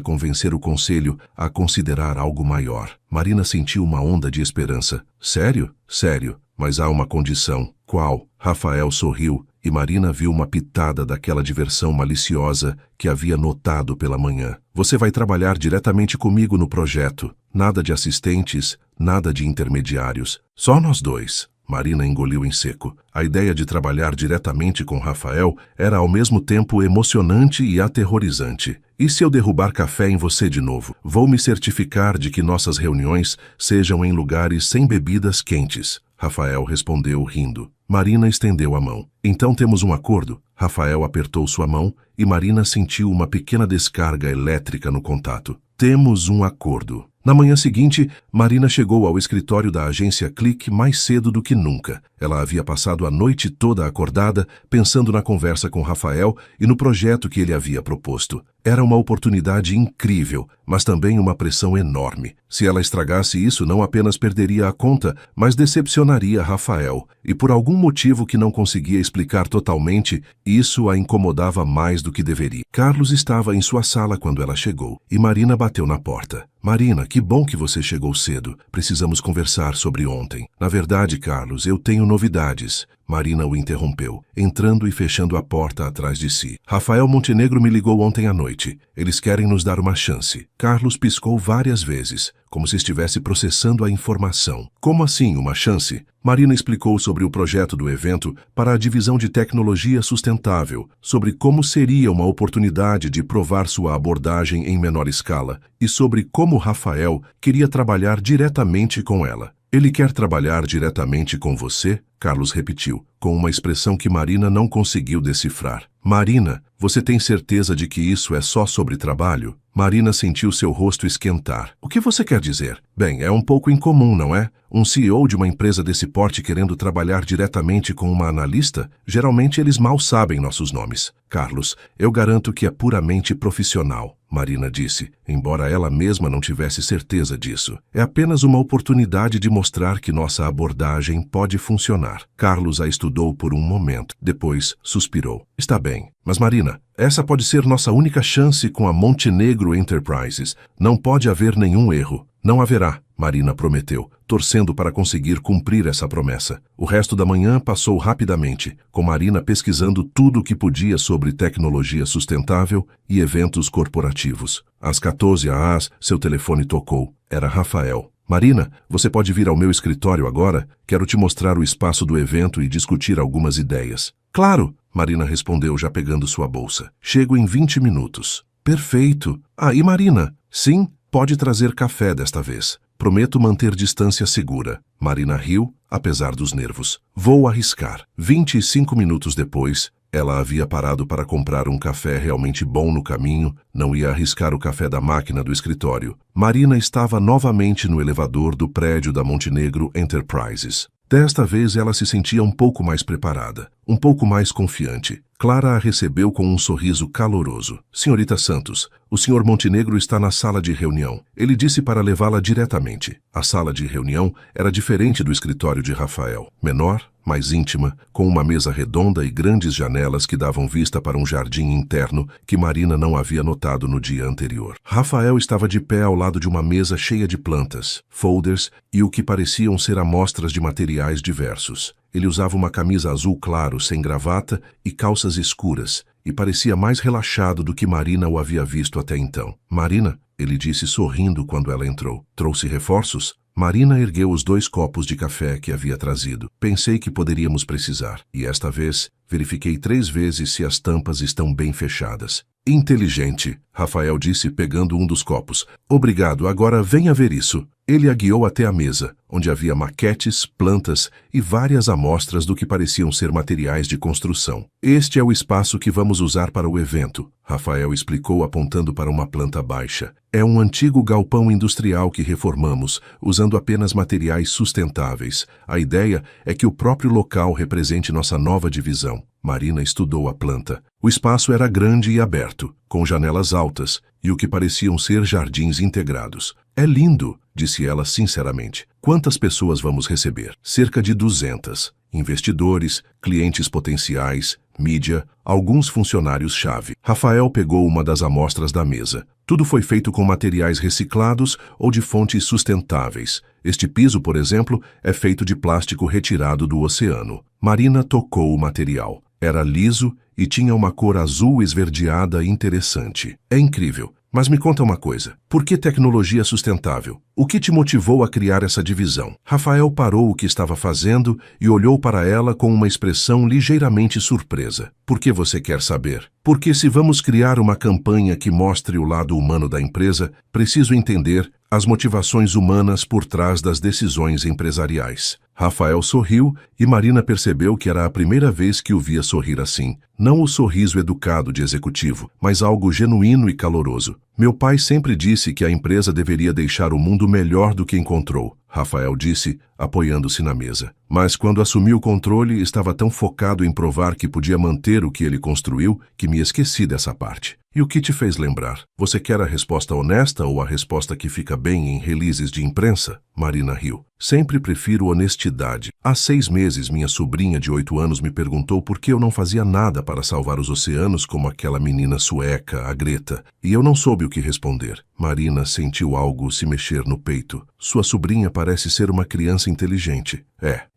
convencer o conselho a considerar algo maior. Marina sentiu uma onda de esperança. Sério? Sério. Mas há uma condição. Qual? Rafael sorriu e Marina viu uma pitada daquela diversão maliciosa que havia notado pela manhã. Você vai trabalhar diretamente comigo no projeto. Nada de assistentes, nada de intermediários. Só nós dois. Marina engoliu em seco. A ideia de trabalhar diretamente com Rafael era ao mesmo tempo emocionante e aterrorizante. E se eu derrubar café em você de novo? Vou me certificar de que nossas reuniões sejam em lugares sem bebidas quentes. Rafael respondeu rindo. Marina estendeu a mão. Então temos um acordo? Rafael apertou sua mão e Marina sentiu uma pequena descarga elétrica no contato. Temos um acordo. Na manhã seguinte, Marina chegou ao escritório da agência Clique mais cedo do que nunca. Ela havia passado a noite toda acordada, pensando na conversa com Rafael e no projeto que ele havia proposto. Era uma oportunidade incrível, mas também uma pressão enorme. Se ela estragasse isso, não apenas perderia a conta, mas decepcionaria Rafael. E por algum motivo que não conseguia explicar totalmente, isso a incomodava mais do que deveria. Carlos estava em sua sala quando ela chegou, e Marina bateu na porta. Marina, que bom que você chegou cedo. Precisamos conversar sobre ontem. Na verdade, Carlos, eu tenho novidades. Marina o interrompeu, entrando e fechando a porta atrás de si. Rafael Montenegro me ligou ontem à noite. Eles querem nos dar uma chance. Carlos piscou várias vezes, como se estivesse processando a informação. Como assim, uma chance? Marina explicou sobre o projeto do evento para a divisão de tecnologia sustentável, sobre como seria uma oportunidade de provar sua abordagem em menor escala e sobre como Rafael queria trabalhar diretamente com ela. Ele quer trabalhar diretamente com você? Carlos repetiu, com uma expressão que Marina não conseguiu decifrar. Marina, você tem certeza de que isso é só sobre trabalho? Marina sentiu seu rosto esquentar. O que você quer dizer? Bem, é um pouco incomum, não é? Um CEO de uma empresa desse porte querendo trabalhar diretamente com uma analista? Geralmente eles mal sabem nossos nomes. Carlos, eu garanto que é puramente profissional, Marina disse, embora ela mesma não tivesse certeza disso. É apenas uma oportunidade de mostrar que nossa abordagem pode funcionar. Carlos a estudou por um momento. Depois suspirou. Está bem, mas Marina, essa pode ser nossa única chance com a Montenegro Enterprises. Não pode haver nenhum erro. Não haverá, Marina prometeu, torcendo para conseguir cumprir essa promessa. O resto da manhã passou rapidamente, com Marina pesquisando tudo o que podia sobre tecnologia sustentável e eventos corporativos. Às 14h, seu telefone tocou. Era Rafael. Marina, você pode vir ao meu escritório agora? Quero te mostrar o espaço do evento e discutir algumas ideias. Claro, Marina respondeu já pegando sua bolsa. Chego em 20 minutos. Perfeito. E Marina? Sim, pode trazer café desta vez. Prometo manter distância segura. Marina riu, apesar dos nervos. Vou arriscar. 25 minutos depois, ela havia parado para comprar um café realmente bom no caminho, não ia arriscar o café da máquina do escritório. Marina estava novamente no elevador do prédio da Montenegro Enterprises. Desta vez ela se sentia um pouco mais preparada, um pouco mais confiante. Clara a recebeu com um sorriso caloroso. Senhorita Santos, o Sr. Montenegro está na sala de reunião. Ele disse para levá-la diretamente. A sala de reunião era diferente do escritório de Rafael. Menor, mais íntima, com uma mesa redonda e grandes janelas que davam vista para um jardim interno que Marina não havia notado no dia anterior. Rafael estava de pé ao lado de uma mesa cheia de plantas, folders e o que pareciam ser amostras de materiais diversos. Ele usava uma camisa azul claro, sem gravata e calças escuras, e parecia mais relaxado do que Marina o havia visto até então. Marina, ele disse sorrindo quando ela entrou. Trouxe reforços? Marina ergueu os 2 copos de café que havia trazido. Pensei que poderíamos precisar, e esta vez verifiquei 3 vezes se as tampas estão bem fechadas. Inteligente, Rafael disse pegando um dos copos. Obrigado, agora venha ver isso. Ele a guiou até a mesa, onde havia maquetes, plantas e várias amostras do que pareciam ser materiais de construção. Este é o espaço que vamos usar para o evento, Rafael explicou apontando para uma planta baixa. É um antigo galpão industrial que reformamos, usando apenas materiais sustentáveis. A ideia é que o próprio local represente nossa nova divisão. Marina estudou a planta. O espaço era grande e aberto, com janelas altas e o que pareciam ser jardins integrados. É lindo, disse ela sinceramente. Quantas pessoas vamos receber? Cerca de 200. Investidores, clientes potenciais, mídia, alguns funcionários-chave. Rafael pegou uma das amostras da mesa. Tudo foi feito com materiais reciclados ou de fontes sustentáveis. Este piso, por exemplo, é feito de plástico retirado do oceano. Marina tocou o material. Era liso e tinha uma cor azul esverdeada interessante. É incrível. Mas me conta uma coisa, por que tecnologia sustentável? O que te motivou a criar essa divisão? Rafael parou o que estava fazendo e olhou para ela com uma expressão ligeiramente surpresa. Por que você quer saber? Porque se vamos criar uma campanha que mostre o lado humano da empresa, preciso entender as motivações humanas por trás das decisões empresariais. Rafael sorriu e Marina percebeu que era a primeira vez que o via sorrir assim. Não o sorriso educado de executivo, mas algo genuíno e caloroso. Meu pai sempre disse que a empresa deveria deixar o mundo melhor do que encontrou, Rafael disse, apoiando-se na mesa. Mas quando assumi o controle, estava tão focado em provar que podia manter o que ele construiu, que me esqueci dessa parte. E o que te fez lembrar? Você quer a resposta honesta ou a resposta que fica bem em releases de imprensa? Marina riu. Sempre prefiro honestidade. Há 6 meses, minha sobrinha de 8 anos me perguntou por que eu não fazia nada para salvar os oceanos como aquela menina sueca, a Greta. E eu não soube o que responder. Marina sentiu algo se mexer no peito. Sua sobrinha parece ser uma criança inteligente.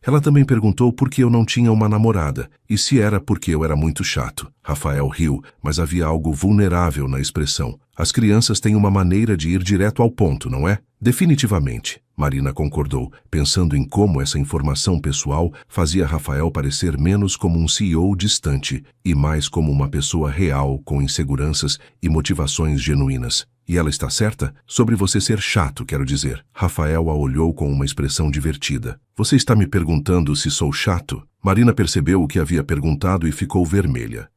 Ela também perguntou por que eu não tinha uma namorada, e se era porque eu era muito chato. Rafael riu, mas havia algo vulnerável na expressão. As crianças têm uma maneira de ir direto ao ponto, não é? Definitivamente. Marina concordou, pensando em como essa informação pessoal fazia Rafael parecer menos como um CEO distante e mais como uma pessoa real com inseguranças e motivações genuínas. E ela está certa? Sobre você ser chato, quero dizer. Rafael a olhou com uma expressão divertida. Você está me perguntando se sou chato? Marina percebeu o que havia perguntado e ficou vermelha.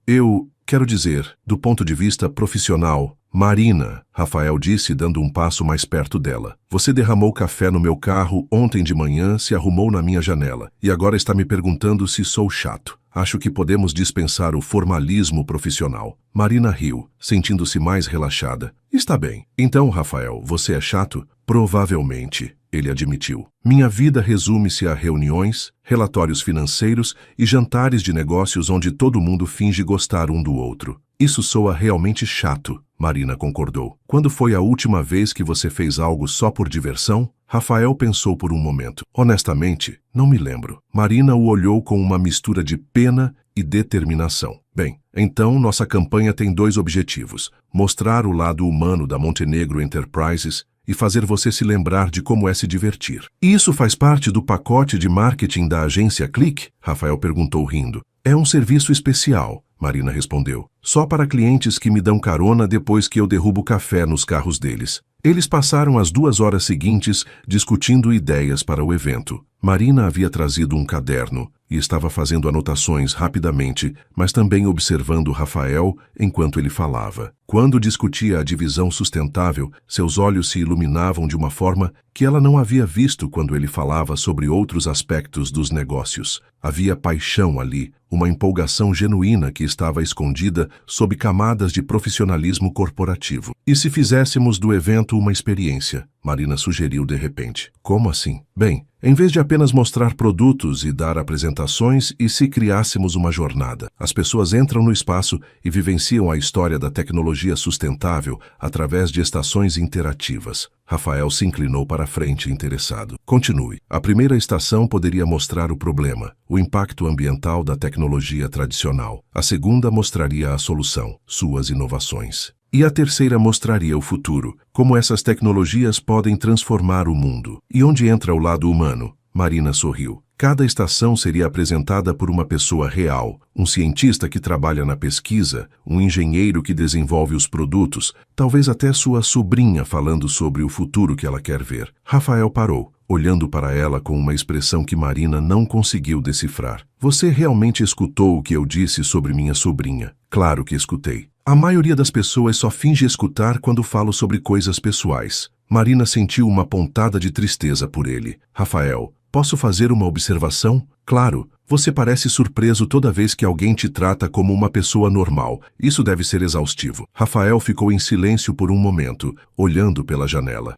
Quero dizer, do ponto de vista profissional. Marina, Rafael disse dando um passo mais perto dela. Você derramou café no meu carro ontem de manhã, se arrumou na minha janela e agora está me perguntando se sou chato. Acho que podemos dispensar o formalismo profissional. Marina riu, sentindo-se mais relaxada. Está bem. Então, Rafael, você é chato? Provavelmente, ele admitiu. Minha vida resume-se a reuniões, relatórios financeiros e jantares de negócios onde todo mundo finge gostar um do outro. Isso soa realmente chato, Marina concordou. Quando foi a última vez que você fez algo só por diversão? Rafael pensou por um momento. Honestamente, não me lembro. Marina o olhou com uma mistura de pena e determinação. Bem, então nossa campanha tem 2 objetivos: mostrar o lado humano da Montenegro Enterprises e fazer você se lembrar de como é se divertir. E isso faz parte do pacote de marketing da agência Click? Rafael perguntou rindo. É um serviço especial, Marina respondeu. Só para clientes que me dão carona depois que eu derrubo café nos carros deles. Eles passaram as 2 horas seguintes discutindo ideias para o evento. Marina havia trazido um caderno e estava fazendo anotações rapidamente, mas também observando Rafael enquanto ele falava. Quando discutia a divisão sustentável, seus olhos se iluminavam de uma forma que ela não havia visto quando ele falava sobre outros aspectos dos negócios. Havia paixão ali, uma empolgação genuína que estava escondida sob camadas de profissionalismo corporativo. E se fizéssemos do evento uma experiência? Marina sugeriu de repente. Como assim? Bem, em vez de apenas mostrar produtos e dar apresentações, e se criássemos uma jornada? As pessoas entram no espaço e vivenciam a história da tecnologia sustentável através de estações interativas. Rafael se inclinou para a frente interessado. Continue. A primeira estação poderia mostrar o problema, o impacto ambiental da tecnologia tradicional. A segunda mostraria a solução, suas inovações. E a terceira mostraria o futuro, como essas tecnologias podem transformar o mundo. E onde entra o lado humano? Marina sorriu. Cada estação seria apresentada por uma pessoa real, um cientista que trabalha na pesquisa, um engenheiro que desenvolve os produtos, talvez até sua sobrinha falando sobre o futuro que ela quer ver. Rafael parou, olhando para ela com uma expressão que Marina não conseguiu decifrar. Você realmente escutou o que eu disse sobre minha sobrinha? Claro que escutei. A maioria das pessoas só finge escutar quando falo sobre coisas pessoais. Marina sentiu uma pontada de tristeza por ele. Rafael, posso fazer uma observação? Claro, você parece surpreso toda vez que alguém te trata como uma pessoa normal. Isso deve ser exaustivo. Rafael ficou em silêncio por um momento, olhando pela janela.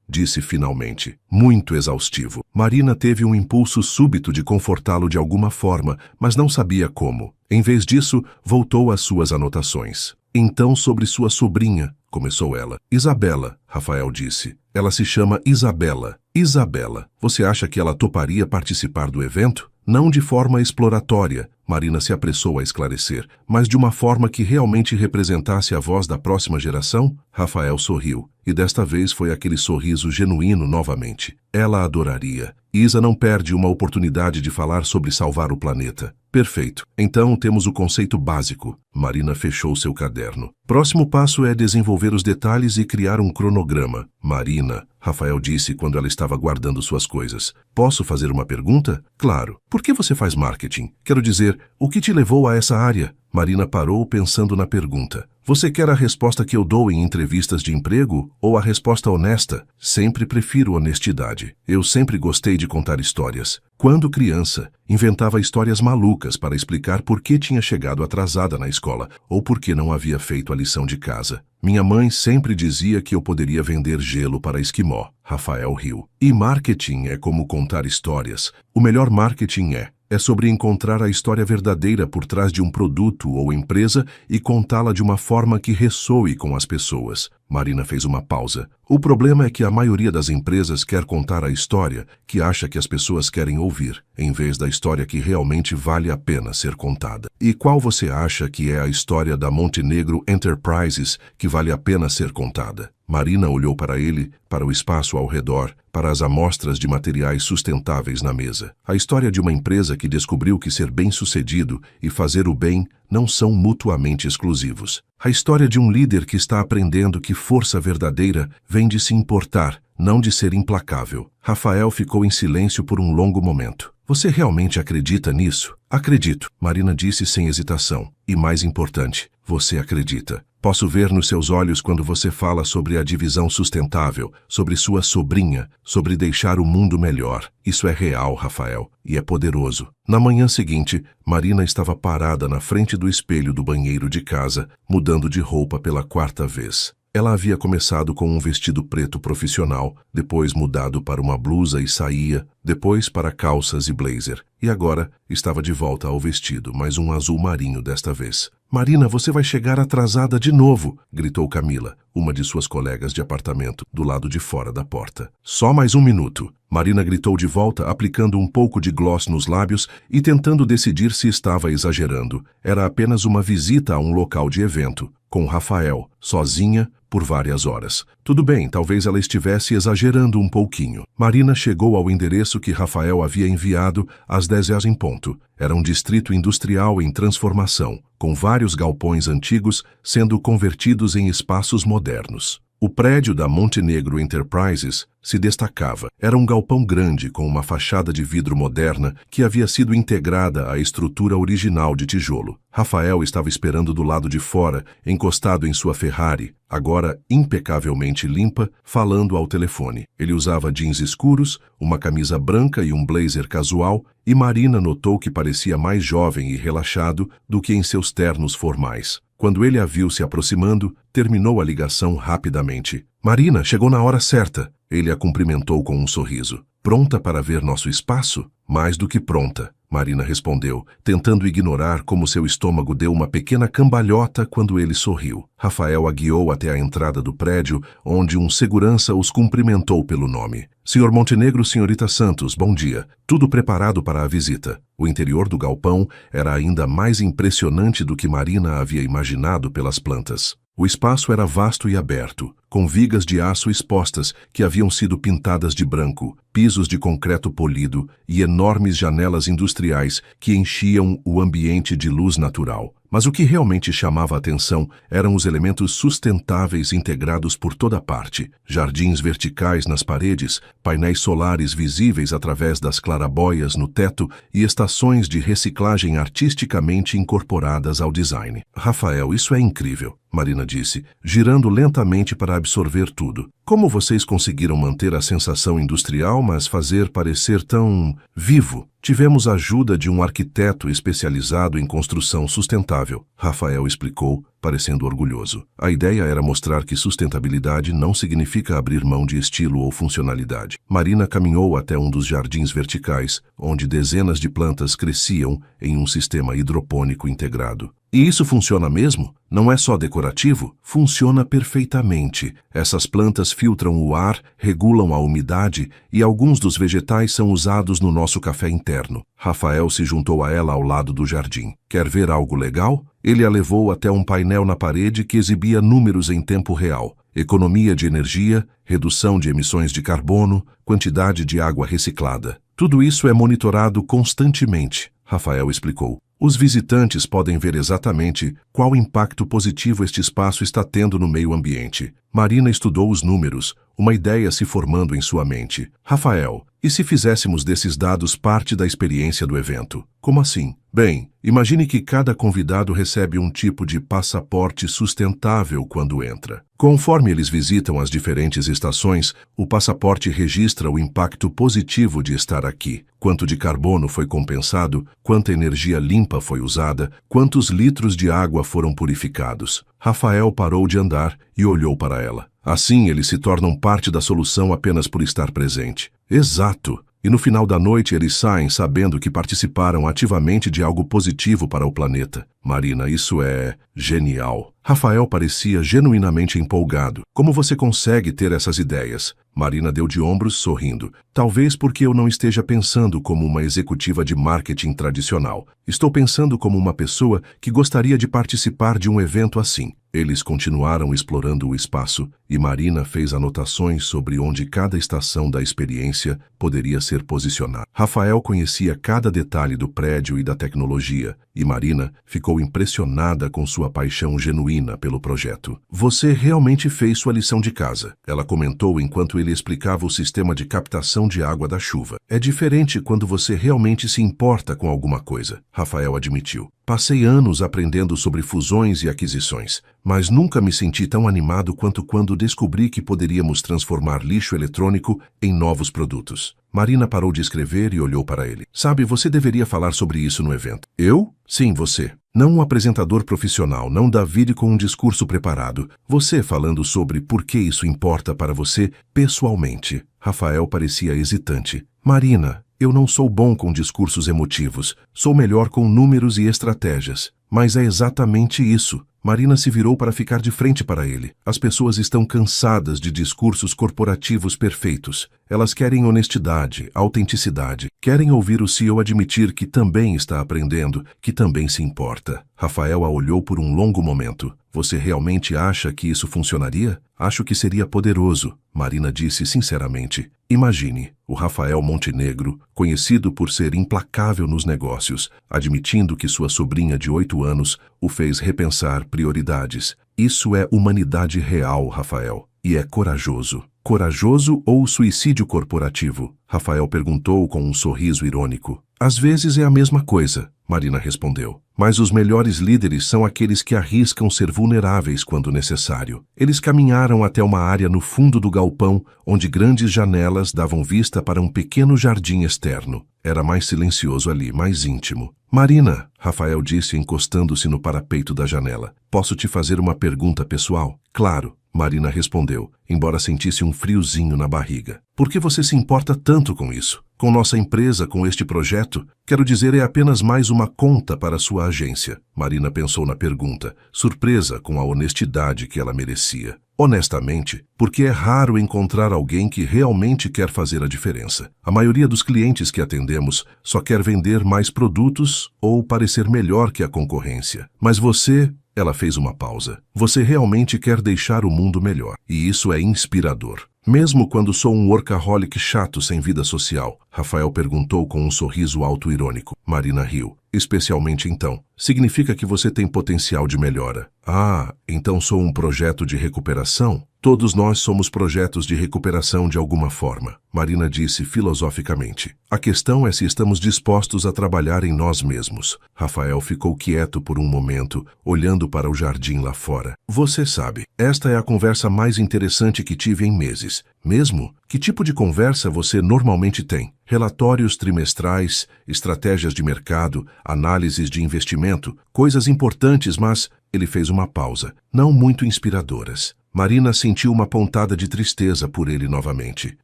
Disse finalmente. Muito exaustivo. Marina teve um impulso súbito de confortá-lo de alguma forma, mas não sabia como. Em vez disso, voltou às suas anotações. Então, sobre sua sobrinha, começou ela. Isabela, Rafael disse. Ela se chama Isabela. Isabela, você acha que ela toparia participar do evento? Não de forma exploratória, Marina se apressou a esclarecer, mas de uma forma que realmente representasse a voz da próxima geração? Rafael sorriu, e desta vez foi aquele sorriso genuíno novamente. Ela adoraria. Isa não perde uma oportunidade de falar sobre salvar o planeta. Perfeito. Então temos o conceito básico. Marina fechou seu caderno. Próximo passo é desenvolver os detalhes e criar um cronograma. Marina, Rafael disse quando ela estava guardando suas coisas. Posso fazer uma pergunta? Claro. Por que você faz marketing? Quero dizer, o que te levou a essa área? Marina parou pensando na pergunta. Você quer a resposta que eu dou em entrevistas de emprego ou a resposta honesta? Sempre prefiro honestidade. Eu sempre gostei de contar histórias. Quando criança, inventava histórias malucas para explicar por que tinha chegado atrasada na escola ou por que não havia feito a lição de casa. Minha mãe sempre dizia que eu poderia vender gelo para esquimó. Rafael riu. E marketing é como contar histórias. O melhor marketing é sobre encontrar a história verdadeira por trás de um produto ou empresa e contá-la de uma forma que ressoe com as pessoas. Marina fez uma pausa. O problema é que a maioria das empresas quer contar a história que acha que as pessoas querem ouvir, em vez da história que realmente vale a pena ser contada. E qual você acha que é a história da Montenegro Enterprises que vale a pena ser contada? Marina olhou para ele, para o espaço ao redor, para as amostras de materiais sustentáveis na mesa. A história de uma empresa que descobriu que ser bem-sucedido e fazer o bem não são mutuamente exclusivos. A história de um líder que está aprendendo que força verdadeira vem de se importar, não de ser implacável. Rafael ficou em silêncio por um longo momento. Você realmente acredita nisso? Acredito, Marina disse sem hesitação. E mais importante, você acredita. Posso ver nos seus olhos quando você fala sobre a divisão sustentável, sobre sua sobrinha, sobre deixar o mundo melhor. Isso é real, Rafael, e é poderoso. Na manhã seguinte, Marina estava parada na frente do espelho do banheiro de casa, mudando de roupa pela 4ª vez. Ela havia começado com um vestido preto profissional, depois mudado para uma blusa e saia, depois para calças e blazer, e agora estava de volta ao vestido, mas um azul marinho desta vez. Marina, você vai chegar atrasada de novo, gritou Camila, uma de suas colegas de apartamento, do lado de fora da porta. Só mais um minuto. Marina gritou de volta, aplicando um pouco de gloss nos lábios e tentando decidir se estava exagerando. Era apenas uma visita a um local de evento, com Rafael, sozinha, por várias horas. Tudo bem, talvez ela estivesse exagerando um pouquinho. Marina chegou ao endereço que Rafael havia enviado às 10h em ponto. Era um distrito industrial em transformação, com vários galpões antigos sendo convertidos em espaços modernos. O prédio da Montenegro Enterprises se destacava. Era um galpão grande com uma fachada de vidro moderna que havia sido integrada à estrutura original de tijolo. Rafael estava esperando do lado de fora, encostado em sua Ferrari, agora impecavelmente limpa, falando ao telefone. Ele usava jeans escuros, uma camisa branca e um blazer casual, e Marina notou que parecia mais jovem e relaxado do que em seus ternos formais. Quando ele a viu se aproximando, terminou a ligação rapidamente. Marina, chegou na hora certa. Ele a cumprimentou com um sorriso. Pronta para ver nosso espaço? Mais do que pronta, Marina respondeu, tentando ignorar como seu estômago deu uma pequena cambalhota quando ele sorriu. Rafael a guiou até a entrada do prédio, onde um segurança os cumprimentou pelo nome. Senhor Montenegro, senhorita Santos, bom dia. Tudo preparado para a visita. O interior do galpão era ainda mais impressionante do que Marina havia imaginado pelas plantas. O espaço era vasto e aberto, com vigas de aço expostas que haviam sido pintadas de branco, pisos de concreto polido e enormes janelas industriais que enchiam o ambiente de luz natural. Mas o que realmente chamava a atenção eram os elementos sustentáveis integrados por toda parte. Jardins verticais nas paredes, painéis solares visíveis através das clarabóias no teto e estações de reciclagem artisticamente incorporadas ao design. Rafael, isso é incrível, Marina disse, girando lentamente para absorver tudo. Como vocês conseguiram manter a sensação industrial, mas fazer parecer tão vivo? Tivemos a ajuda de um arquiteto especializado em construção sustentável, Rafael explicou, parecendo orgulhoso. A ideia era mostrar que sustentabilidade não significa abrir mão de estilo ou funcionalidade. Marina caminhou até um dos jardins verticais, onde dezenas de plantas cresciam em um sistema hidropônico integrado. E isso funciona mesmo? Não é só decorativo? Funciona perfeitamente. Essas plantas filtram o ar, regulam a umidade e alguns dos vegetais são usados no nosso café interno. Rafael se juntou a ela ao lado do jardim. Quer ver algo legal? Ele a levou até um painel na parede que exibia números em tempo real. Economia de energia, redução de emissões de carbono, quantidade de água reciclada. Tudo isso é monitorado constantemente, Rafael explicou. Os visitantes podem ver exatamente qual impacto positivo este espaço está tendo no meio ambiente. Marina estudou os números, uma ideia se formando em sua mente. Rafael, e se fizéssemos desses dados parte da experiência do evento? Como assim? Bem, imagine que cada convidado recebe um tipo de passaporte sustentável quando entra. Conforme eles visitam as diferentes estações, o passaporte registra o impacto positivo de estar aqui. Quanto de carbono foi compensado, quanta energia limpa foi usada, quantos litros de água foram purificados. Rafael parou de andar e olhou para ela. Assim, eles se tornam parte da solução apenas por estar presente. Exato. E no final da noite eles saem sabendo que participaram ativamente de algo positivo para o planeta. Marina, isso é genial. Rafael parecia genuinamente empolgado. Como você consegue ter essas ideias? Marina deu de ombros, sorrindo. Talvez porque eu não esteja pensando como uma executiva de marketing tradicional. Estou pensando como uma pessoa que gostaria de participar de um evento assim. Eles continuaram explorando o espaço e Marina fez anotações sobre onde cada estação da experiência poderia ser posicionada. Rafael conhecia cada detalhe do prédio e da tecnologia, e Marina ficou impressionada com sua paixão genuína pelo projeto. Você realmente fez sua lição de casa, ela comentou enquanto ele explicava o sistema de captação de água da chuva. É diferente quando você realmente se importa com alguma coisa, Rafael admitiu. Passei anos aprendendo sobre fusões e aquisições, mas nunca me senti tão animado quanto quando descobri que poderíamos transformar lixo eletrônico em novos produtos. Marina parou de escrever e olhou para ele. Sabe, você deveria falar sobre isso no evento. Eu? Sim, você. Não um apresentador profissional, não David com um discurso preparado. Você falando sobre por que isso importa para você pessoalmente. Rafael parecia hesitante. Marina, eu não sou bom com discursos emotivos. Sou melhor com números e estratégias. Mas é exatamente isso. Marina se virou para ficar de frente para ele. As pessoas estão cansadas de discursos corporativos perfeitos. Elas querem honestidade, autenticidade. Querem ouvir o CEO admitir que também está aprendendo, que também se importa. Rafael a olhou por um longo momento. Você realmente acha que isso funcionaria? Acho que seria poderoso, Marina disse sinceramente. Imagine, o Rafael Montenegro, conhecido por ser implacável nos negócios, admitindo que sua sobrinha de 8 anos o fez repensar prioridades. Isso é humanidade real, Rafael. E é corajoso. Corajoso ou suicídio corporativo? Rafael perguntou com um sorriso irônico. Às vezes é a mesma coisa, Marina respondeu. Mas os melhores líderes são aqueles que arriscam ser vulneráveis quando necessário. Eles caminharam até uma área no fundo do galpão, onde grandes janelas davam vista para um pequeno jardim externo. Era mais silencioso ali, mais íntimo. Marina, Rafael disse encostando-se no parapeito da janela. Posso te fazer uma pergunta pessoal? Claro. Marina respondeu, embora sentisse um friozinho na barriga. Por que você se importa tanto com isso? Com nossa empresa, com este projeto? Quero dizer, é apenas mais uma conta para sua agência. Marina pensou na pergunta, surpresa com a honestidade que ela merecia. Honestamente, porque é raro encontrar alguém que realmente quer fazer a diferença. A maioria dos clientes que atendemos só quer vender mais produtos ou parecer melhor que a concorrência. Mas você... Ela fez uma pausa. Você realmente quer deixar o mundo melhor. E isso é inspirador. Mesmo quando sou um workaholic chato sem vida social, Rafael perguntou com um sorriso auto-irônico. Marina riu. Especialmente então. Significa que você tem potencial de melhora. Ah, então sou um projeto de recuperação? Todos nós somos projetos de recuperação de alguma forma, Marina disse filosoficamente. A questão é se estamos dispostos a trabalhar em nós mesmos. Rafael ficou quieto por um momento, olhando para o jardim lá fora. Você sabe, esta é a conversa mais interessante que tive em meses. Mesmo? Que tipo de conversa você normalmente tem? Relatórios trimestrais, estratégias de mercado, análises de investimento, coisas importantes, mas... Ele fez uma pausa, não muito inspiradoras. Marina sentiu uma pontada de tristeza por ele novamente.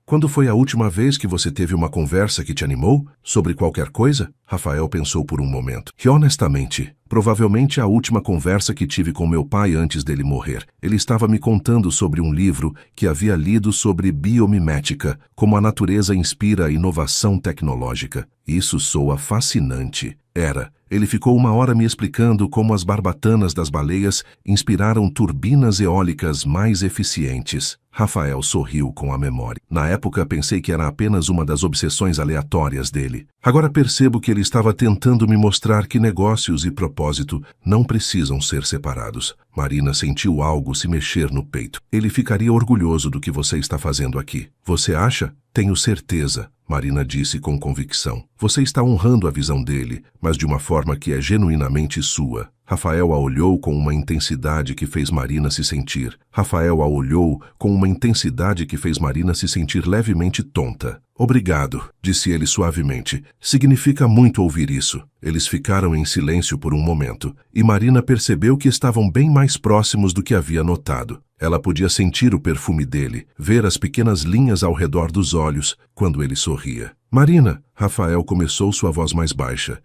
Quando foi a última vez que você teve uma conversa que te animou? Sobre qualquer coisa? Rafael pensou por um momento. E honestamente, provavelmente a última conversa que tive com meu pai antes dele morrer. Ele estava me contando sobre um livro que havia lido sobre biomimética, como a natureza inspira a inovação tecnológica. Isso soa fascinante. Era. Ele ficou 1 hora me explicando como as barbatanas das baleias inspiraram turbinas eólicas mais eficientes. Rafael sorriu com a memória. Na época pensei que era apenas uma das obsessões aleatórias dele. Agora percebo que ele estava tentando me mostrar que negócios e propósito não precisam ser separados. Marina sentiu algo se mexer no peito. Ele ficaria orgulhoso do que você está fazendo aqui. Você acha? Tenho certeza, Marina disse com convicção. Você está honrando a visão dele, mas de uma forma que é genuinamente sua. Rafael a olhou com uma intensidade que fez Marina se sentir. Rafael a olhou com uma intensidade que fez Marina se sentir levemente tonta. Obrigado, disse ele suavemente. Significa muito ouvir isso. Eles ficaram em silêncio por um momento, e Marina percebeu que estavam bem mais próximos do que havia notado. Ela podia sentir o perfume dele, ver as pequenas linhas ao redor dos olhos, quando ele sorria. Marina, Rafael começou sua voz mais baixa.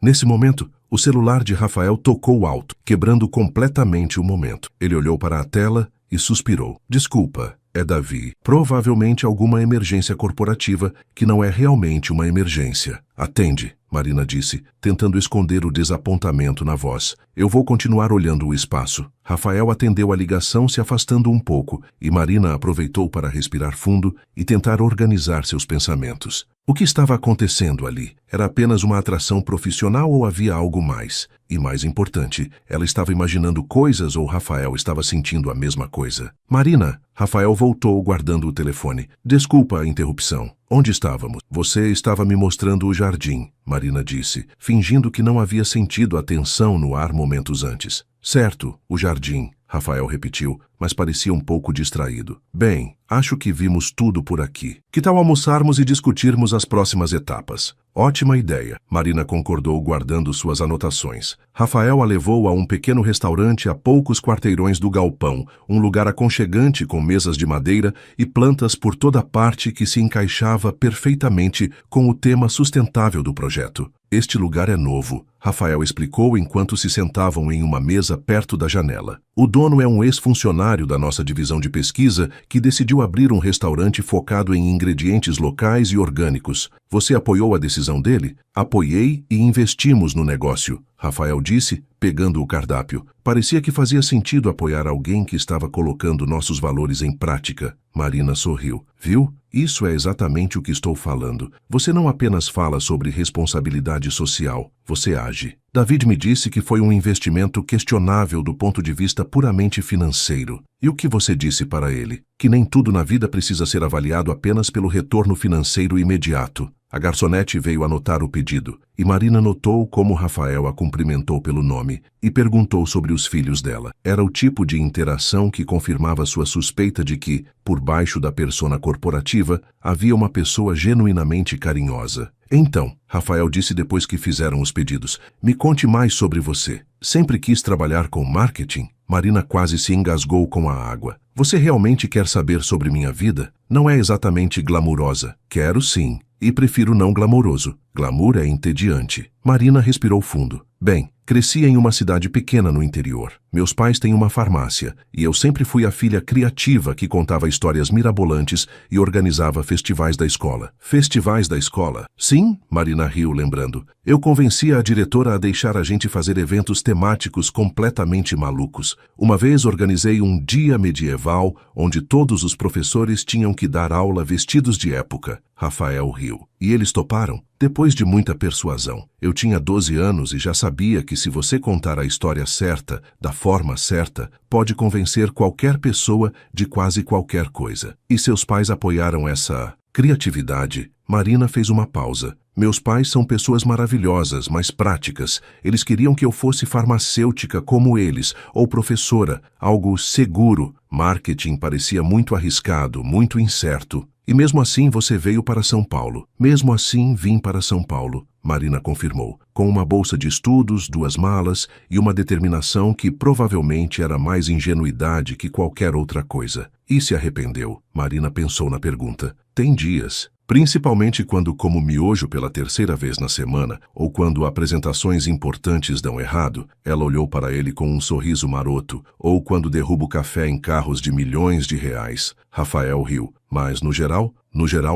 Nesse momento, o celular de Rafael tocou alto, quebrando completamente o momento. Ele olhou para a tela e suspirou. Desculpa, é Davi. Provavelmente alguma emergência corporativa que não é realmente uma emergência. Atende, Marina disse, tentando esconder o desapontamento na voz. Eu vou continuar olhando o espaço. Rafael atendeu a ligação se afastando um pouco, e Marina aproveitou para respirar fundo e tentar organizar seus pensamentos. O que estava acontecendo ali? Era apenas uma atração profissional ou havia algo mais? E mais importante, ela estava imaginando coisas ou Rafael estava sentindo a mesma coisa? Marina, Rafael voltou guardando o telefone. Desculpa a interrupção. Onde estávamos? Você estava me mostrando o jardim, Marina disse, fingindo que não havia sentido a tensão no ar momentos antes. Certo, o jardim. Rafael repetiu, mas parecia um pouco distraído. Bem, acho que vimos tudo por aqui. Que tal almoçarmos e discutirmos as próximas etapas? Ótima ideia, Marina concordou guardando suas anotações. Rafael a levou a um pequeno restaurante a poucos quarteirões do galpão, um lugar aconchegante com mesas de madeira e plantas por toda parte que se encaixava perfeitamente com o tema sustentável do projeto. Este lugar é novo, Rafael explicou enquanto se sentavam em uma mesa perto da janela. O dono é um ex-funcionário da nossa divisão de pesquisa que decidiu abrir um restaurante focado em ingredientes locais e orgânicos. Você apoiou a decisão dele? Apoiei e investimos no negócio, Rafael disse, pegando o cardápio. Parecia que fazia sentido apoiar alguém que estava colocando nossos valores em prática. Marina sorriu. Viu? Isso é exatamente o que estou falando. Você não apenas fala sobre responsabilidade social, você age. David me disse que foi um investimento questionável do ponto de vista puramente financeiro. E o que você disse para ele? Que nem tudo na vida precisa ser avaliado apenas pelo retorno financeiro imediato. A garçonete veio anotar o pedido, e Marina notou como Rafael a cumprimentou pelo nome e perguntou sobre os filhos dela. Era o tipo de interação que confirmava sua suspeita de que, por baixo da persona corporativa, havia uma pessoa genuinamente carinhosa. Então, Rafael disse depois que fizeram os pedidos, me conte mais sobre você. Sempre quis trabalhar com marketing? Marina quase se engasgou com a água. Você realmente quer saber sobre minha vida? Não é exatamente glamurosa. Quero sim. E prefiro não glamouroso. Glamour é entediante. Marina respirou fundo. Bem, cresci em uma cidade pequena no interior. Meus pais têm uma farmácia, e eu sempre fui a filha criativa que contava histórias mirabolantes e organizava festivais da escola. Festivais da escola? Sim, Marina riu, lembrando. Eu convenci a diretora a deixar a gente fazer eventos temáticos completamente malucos. Uma vez organizei um dia medieval, onde todos os professores tinham que dar aula vestidos de época. Rafael riu. E eles toparam? Depois de muita persuasão. Eu tinha 12 anos e já sabia que se você contar a história certa, da forma certa, pode convencer qualquer pessoa de quase qualquer coisa. E seus pais apoiaram essa criatividade? Marina fez uma pausa. Meus pais são pessoas maravilhosas, mas práticas. Eles queriam que eu fosse farmacêutica como eles, ou professora, algo seguro. Marketing parecia muito arriscado, muito incerto. E mesmo assim você veio para São Paulo. Mesmo assim vim para São Paulo, Marina confirmou, com uma bolsa de estudos, 2 malas e uma determinação que provavelmente era mais ingenuidade que qualquer outra coisa. E se arrependeu? Marina pensou na pergunta. Tem dias. Principalmente quando como miojo pela 3ª vez na semana, ou quando apresentações importantes dão errado, ela olhou para ele com um sorriso maroto, ou quando derrubo café em carros de milhões de reais. Rafael riu. Mas, no geral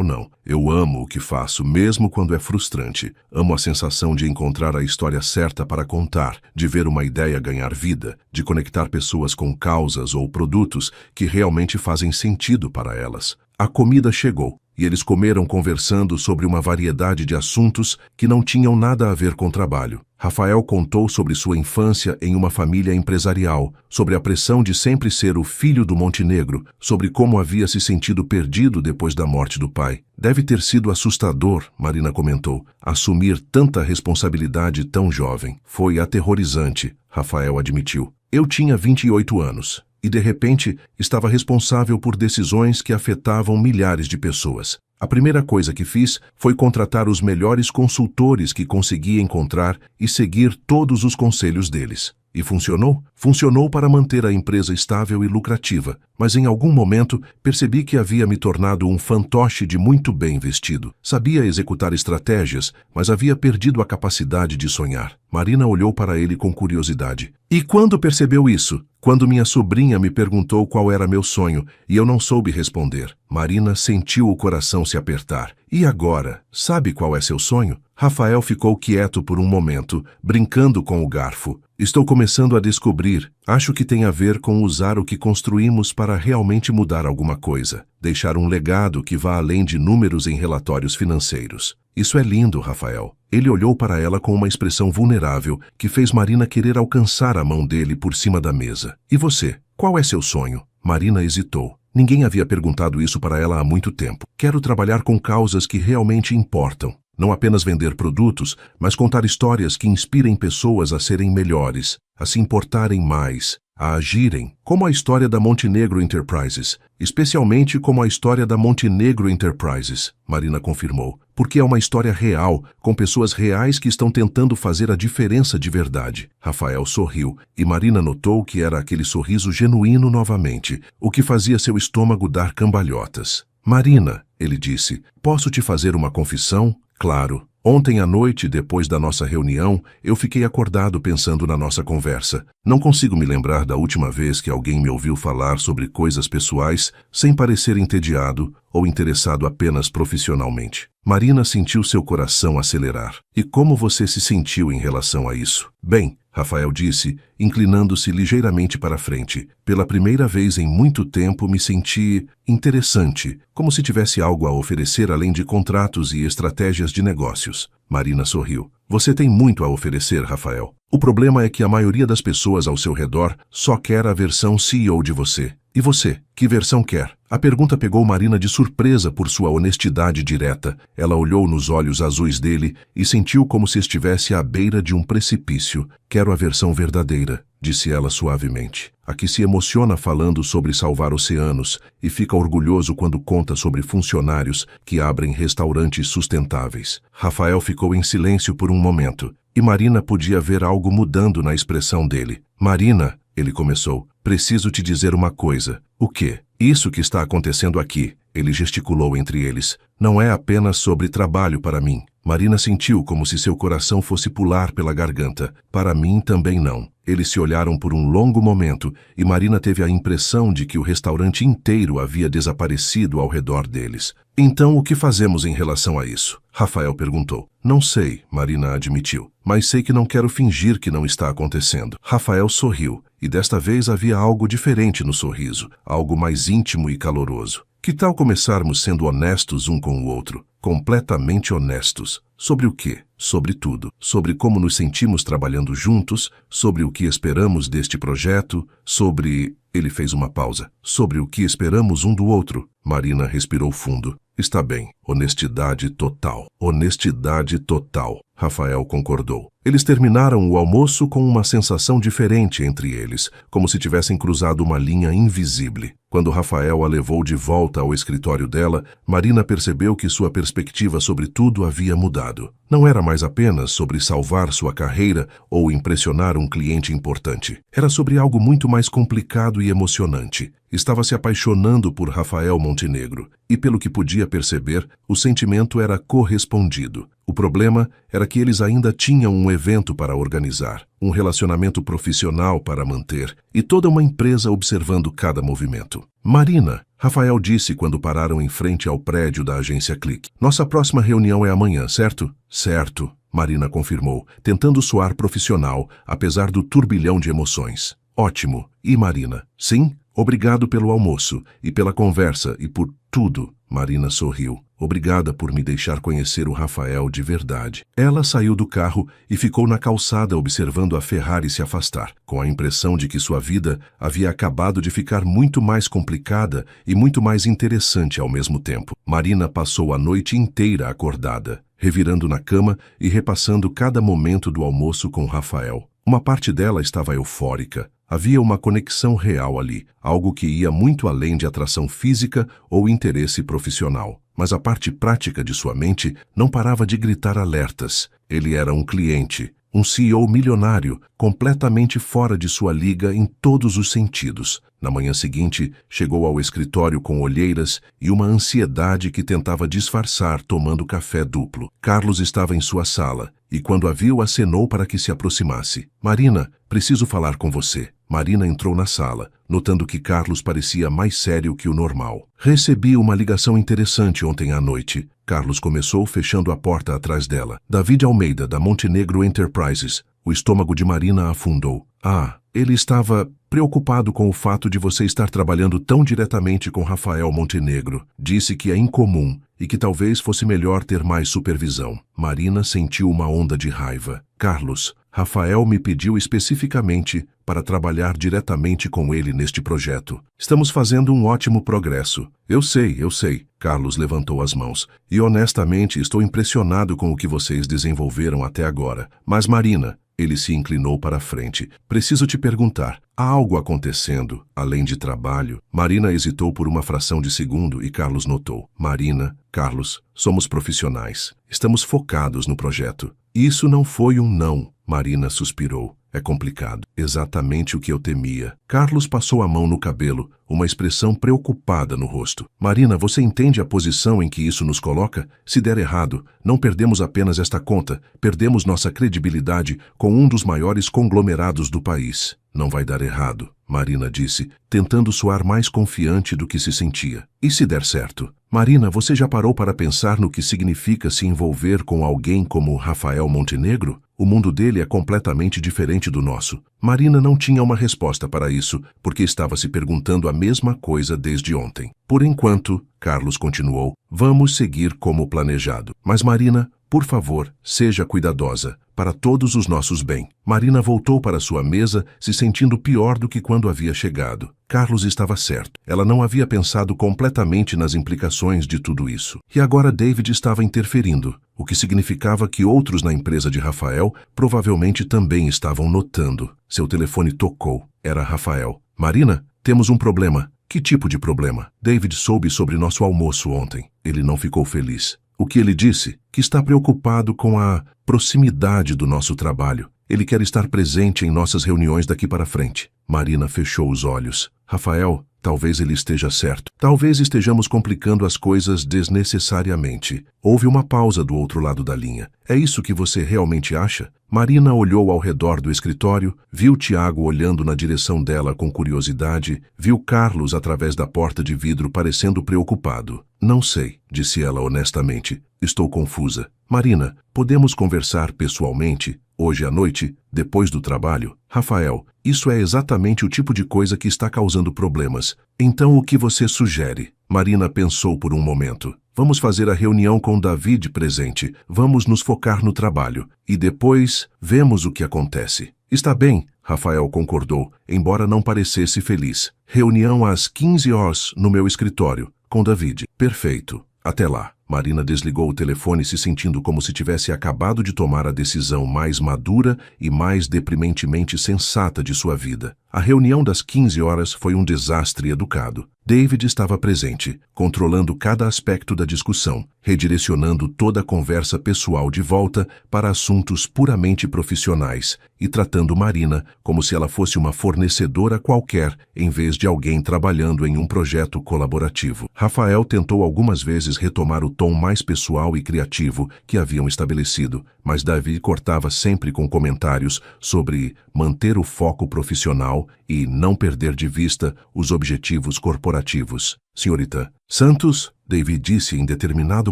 não. Eu amo o que faço, mesmo quando é frustrante. Amo a sensação de encontrar a história certa para contar, de ver uma ideia ganhar vida, de conectar pessoas com causas ou produtos que realmente fazem sentido para elas. A comida chegou. E eles comeram conversando sobre uma variedade de assuntos que não tinham nada a ver com trabalho. Rafael contou sobre sua infância em uma família empresarial, sobre a pressão de sempre ser o filho do Montenegro, sobre como havia se sentido perdido depois da morte do pai. Deve ter sido assustador, Marina comentou, assumir tanta responsabilidade tão jovem. Foi aterrorizante, Rafael admitiu. Eu tinha 28 anos. E, de repente, estava responsável por decisões que afetavam milhares de pessoas. A primeira coisa que fiz foi contratar os melhores consultores que consegui encontrar e seguir todos os conselhos deles. E funcionou? Funcionou para manter a empresa estável e lucrativa, mas em algum momento percebi que havia me tornado um fantoche de muito bem vestido. Sabia executar estratégias, mas havia perdido a capacidade de sonhar. Marina olhou para ele com curiosidade. E quando percebeu isso? Quando minha sobrinha me perguntou qual era meu sonho e eu não soube responder. Marina sentiu o coração se apertar. E agora, sabe qual é seu sonho? Rafael ficou quieto por um momento, brincando com o garfo. Estou começando a descobrir. Acho que tem a ver com usar o que construímos para realmente mudar alguma coisa. Deixar um legado que vá além de números em relatórios financeiros. Isso é lindo, Rafael. Ele olhou para ela com uma expressão vulnerável que fez Marina querer alcançar a mão dele por cima da mesa. E você? Qual é seu sonho? Marina hesitou. Ninguém havia perguntado isso para ela há muito tempo. Quero trabalhar com causas que realmente importam. Não apenas vender produtos, mas contar histórias que inspirem pessoas a serem melhores, a se importarem mais. a agirem, como a história da Montenegro Enterprises, especialmente como a história da Montenegro Enterprises, Marina confirmou, porque é uma história real, com pessoas reais que estão tentando fazer a diferença de verdade. Rafael sorriu, e Marina notou que era aquele sorriso genuíno novamente, o que fazia seu estômago dar cambalhotas. Marina, ele disse, posso te fazer uma confissão? Claro. Ontem à noite, depois da nossa reunião, eu fiquei acordado pensando na nossa conversa. Não consigo me lembrar da última vez que alguém me ouviu falar sobre coisas pessoais sem parecer entediado ou interessado apenas profissionalmente. Marina sentiu seu coração acelerar. E como você se sentiu em relação a isso? Bem, Rafael disse, inclinando-se ligeiramente para a frente. Pela primeira vez em muito tempo me senti interessante, como se tivesse algo a oferecer além de contratos e estratégias de negócios. Marina sorriu. Você tem muito a oferecer, Rafael. O problema é que a maioria das pessoas ao seu redor só quer a versão CEO de você. E você, que versão quer? A pergunta pegou Marina de surpresa por sua honestidade direta. Ela olhou nos olhos azuis dele e sentiu como se estivesse à beira de um precipício. Quero a versão verdadeira, disse ela suavemente. A que se emociona falando sobre salvar oceanos e fica orgulhoso quando conta sobre funcionários que abrem restaurantes sustentáveis. Rafael ficou em silêncio por um momento, e Marina podia ver algo mudando na expressão dele. Marina, ele começou, preciso te dizer uma coisa. O quê? Isso que está acontecendo aqui, ele gesticulou entre eles, não é apenas sobre trabalho para mim. Marina sentiu como se seu coração fosse pular pela garganta. Para mim também não. Eles se olharam por um longo momento e Marina teve a impressão de que o restaurante inteiro havia desaparecido ao redor deles. Então o que fazemos em relação a isso? Rafael perguntou. Não sei, Marina admitiu, mas sei que não quero fingir que não está acontecendo. Rafael sorriu, e desta vez havia algo diferente no sorriso, algo mais íntimo e caloroso. Que tal começarmos sendo honestos um com o outro? Completamente honestos. Sobre o quê? Sobre tudo. Sobre como nos sentimos trabalhando juntos, sobre o que esperamos deste projeto, sobre... Ele fez uma pausa. Sobre o que esperamos um do outro. Marina respirou fundo. Está bem. Honestidade total. Honestidade total. Rafael concordou. Eles terminaram o almoço com uma sensação diferente entre eles, como se tivessem cruzado uma linha invisível. Quando Rafael a levou de volta ao escritório dela, Marina percebeu que sua perspectiva sobre tudo havia mudado. Não era mais apenas sobre salvar sua carreira ou impressionar um cliente importante. Era sobre algo muito mais complicado e emocionante. Estava se apaixonando por Rafael Montenegro, e pelo que podia perceber, o sentimento era correspondido. O problema era que eles ainda tinham um evento para organizar, um relacionamento profissional para manter, e toda uma empresa observando cada movimento. Marina, Rafael disse quando pararam em frente ao prédio da agência Clique. Nossa próxima reunião é amanhã, certo? Certo, Marina confirmou, tentando soar profissional, apesar do turbilhão de emoções. Ótimo. E Marina? Sim? Obrigado pelo almoço, e pela conversa, e por tudo. Marina sorriu. Obrigada por me deixar conhecer o Rafael de verdade. Ela saiu do carro e ficou na calçada observando a Ferrari se afastar, com a impressão de que sua vida havia acabado de ficar muito mais complicada e muito mais interessante ao mesmo tempo. Marina passou a noite inteira acordada, revirando na cama e repassando cada momento do almoço com Rafael. Uma parte dela estava eufórica. Havia uma conexão real ali, algo que ia muito além de atração física ou interesse profissional. Mas a parte prática de sua mente não parava de gritar alertas. Ele era um cliente, um CEO milionário, completamente fora de sua liga em todos os sentidos. Na manhã seguinte, chegou ao escritório com olheiras e uma ansiedade que tentava disfarçar tomando café duplo. Carlos estava em sua sala e, quando a viu, acenou para que se aproximasse. Marina, preciso falar com você. Marina entrou na sala, notando que Carlos parecia mais sério que o normal. Recebi uma ligação interessante ontem à noite. Carlos começou fechando a porta atrás dela. David Almeida, da Montenegro Enterprises. O estômago de Marina afundou. Ah, ele estava preocupado com o fato de você estar trabalhando tão diretamente com Rafael Montenegro. Disse que é incomum e que talvez fosse melhor ter mais supervisão. Marina sentiu uma onda de raiva. Carlos, Rafael me pediu especificamente para trabalhar diretamente com ele neste projeto. Estamos fazendo um ótimo progresso. Eu sei. Carlos levantou as mãos. E honestamente estou impressionado com o que vocês desenvolveram até agora. Mas Marina, ele se inclinou para a frente. Preciso te perguntar, Há algo acontecendo, além de trabalho. Marina hesitou por uma fração de segundo e Carlos notou. Marina, Carlos, somos profissionais. Estamos focados no projeto. Isso não foi um não. Marina suspirou. É complicado. Exatamente o que eu temia. Carlos passou a mão no cabelo, uma expressão preocupada no rosto. Marina, você entende a posição em que isso nos coloca? Se der errado, não perdemos apenas esta conta, perdemos nossa credibilidade com um dos maiores conglomerados do país. Não vai dar errado, Marina disse, tentando soar mais confiante do que se sentia. E se der certo? Marina, você já parou para pensar no que significa se envolver com alguém como Rafael Montenegro? O mundo dele é completamente diferente do nosso. Marina não tinha uma resposta para isso, porque estava se perguntando a mesma coisa desde ontem. Por enquanto, Carlos continuou, vamos seguir como planejado. Mas Marina, por favor, seja cuidadosa, para todos os nossos bem. Marina voltou para sua mesa, se sentindo pior do que quando havia chegado. Carlos estava certo. Ela não havia pensado completamente nas implicações de tudo isso. E agora David estava interferindo, o que significava que outros na empresa de Rafael provavelmente também estavam notando. Seu telefone tocou. Era Rafael. Marina, temos um problema. Que tipo de problema? David soube sobre nosso almoço ontem. Ele não ficou feliz. O que ele disse? Que está preocupado com a proximidade do nosso trabalho. Ele quer estar presente em nossas reuniões daqui para frente. Marina fechou os olhos. Rafael, talvez ele esteja certo. Talvez estejamos complicando as coisas desnecessariamente. Houve uma pausa do outro lado da linha. É isso que você realmente acha? Marina olhou ao redor do escritório, viu Tiago olhando na direção dela com curiosidade, viu Carlos através da porta de vidro parecendo preocupado. Não sei, disse ela honestamente. Estou confusa. Marina, podemos conversar pessoalmente? Hoje à noite, depois do trabalho? Rafael, isso é exatamente o tipo de coisa que está causando problemas. Então o que você sugere? Marina pensou por um momento. Vamos fazer a reunião com David presente. Vamos nos focar no trabalho. E depois, vemos o que acontece. Está bem, Rafael concordou, embora não parecesse feliz. Reunião às 15 horas no meu escritório, com David. Perfeito. Até lá. Marina desligou o telefone se sentindo como se tivesse acabado de tomar a decisão mais madura e mais deprimentemente sensata de sua vida. A reunião das 15 horas foi um desastre educado. David estava presente, controlando cada aspecto da discussão, redirecionando toda a conversa pessoal de volta para assuntos puramente profissionais e tratando Marina como se ela fosse uma fornecedora qualquer em vez de alguém trabalhando em um projeto colaborativo. Rafael tentou algumas vezes retomar o tom mais pessoal e criativo que haviam estabelecido, mas David cortava sempre com comentários sobre manter o foco profissional e não perder de vista os objetivos corporativos. Senhorita Santos, David disse em determinado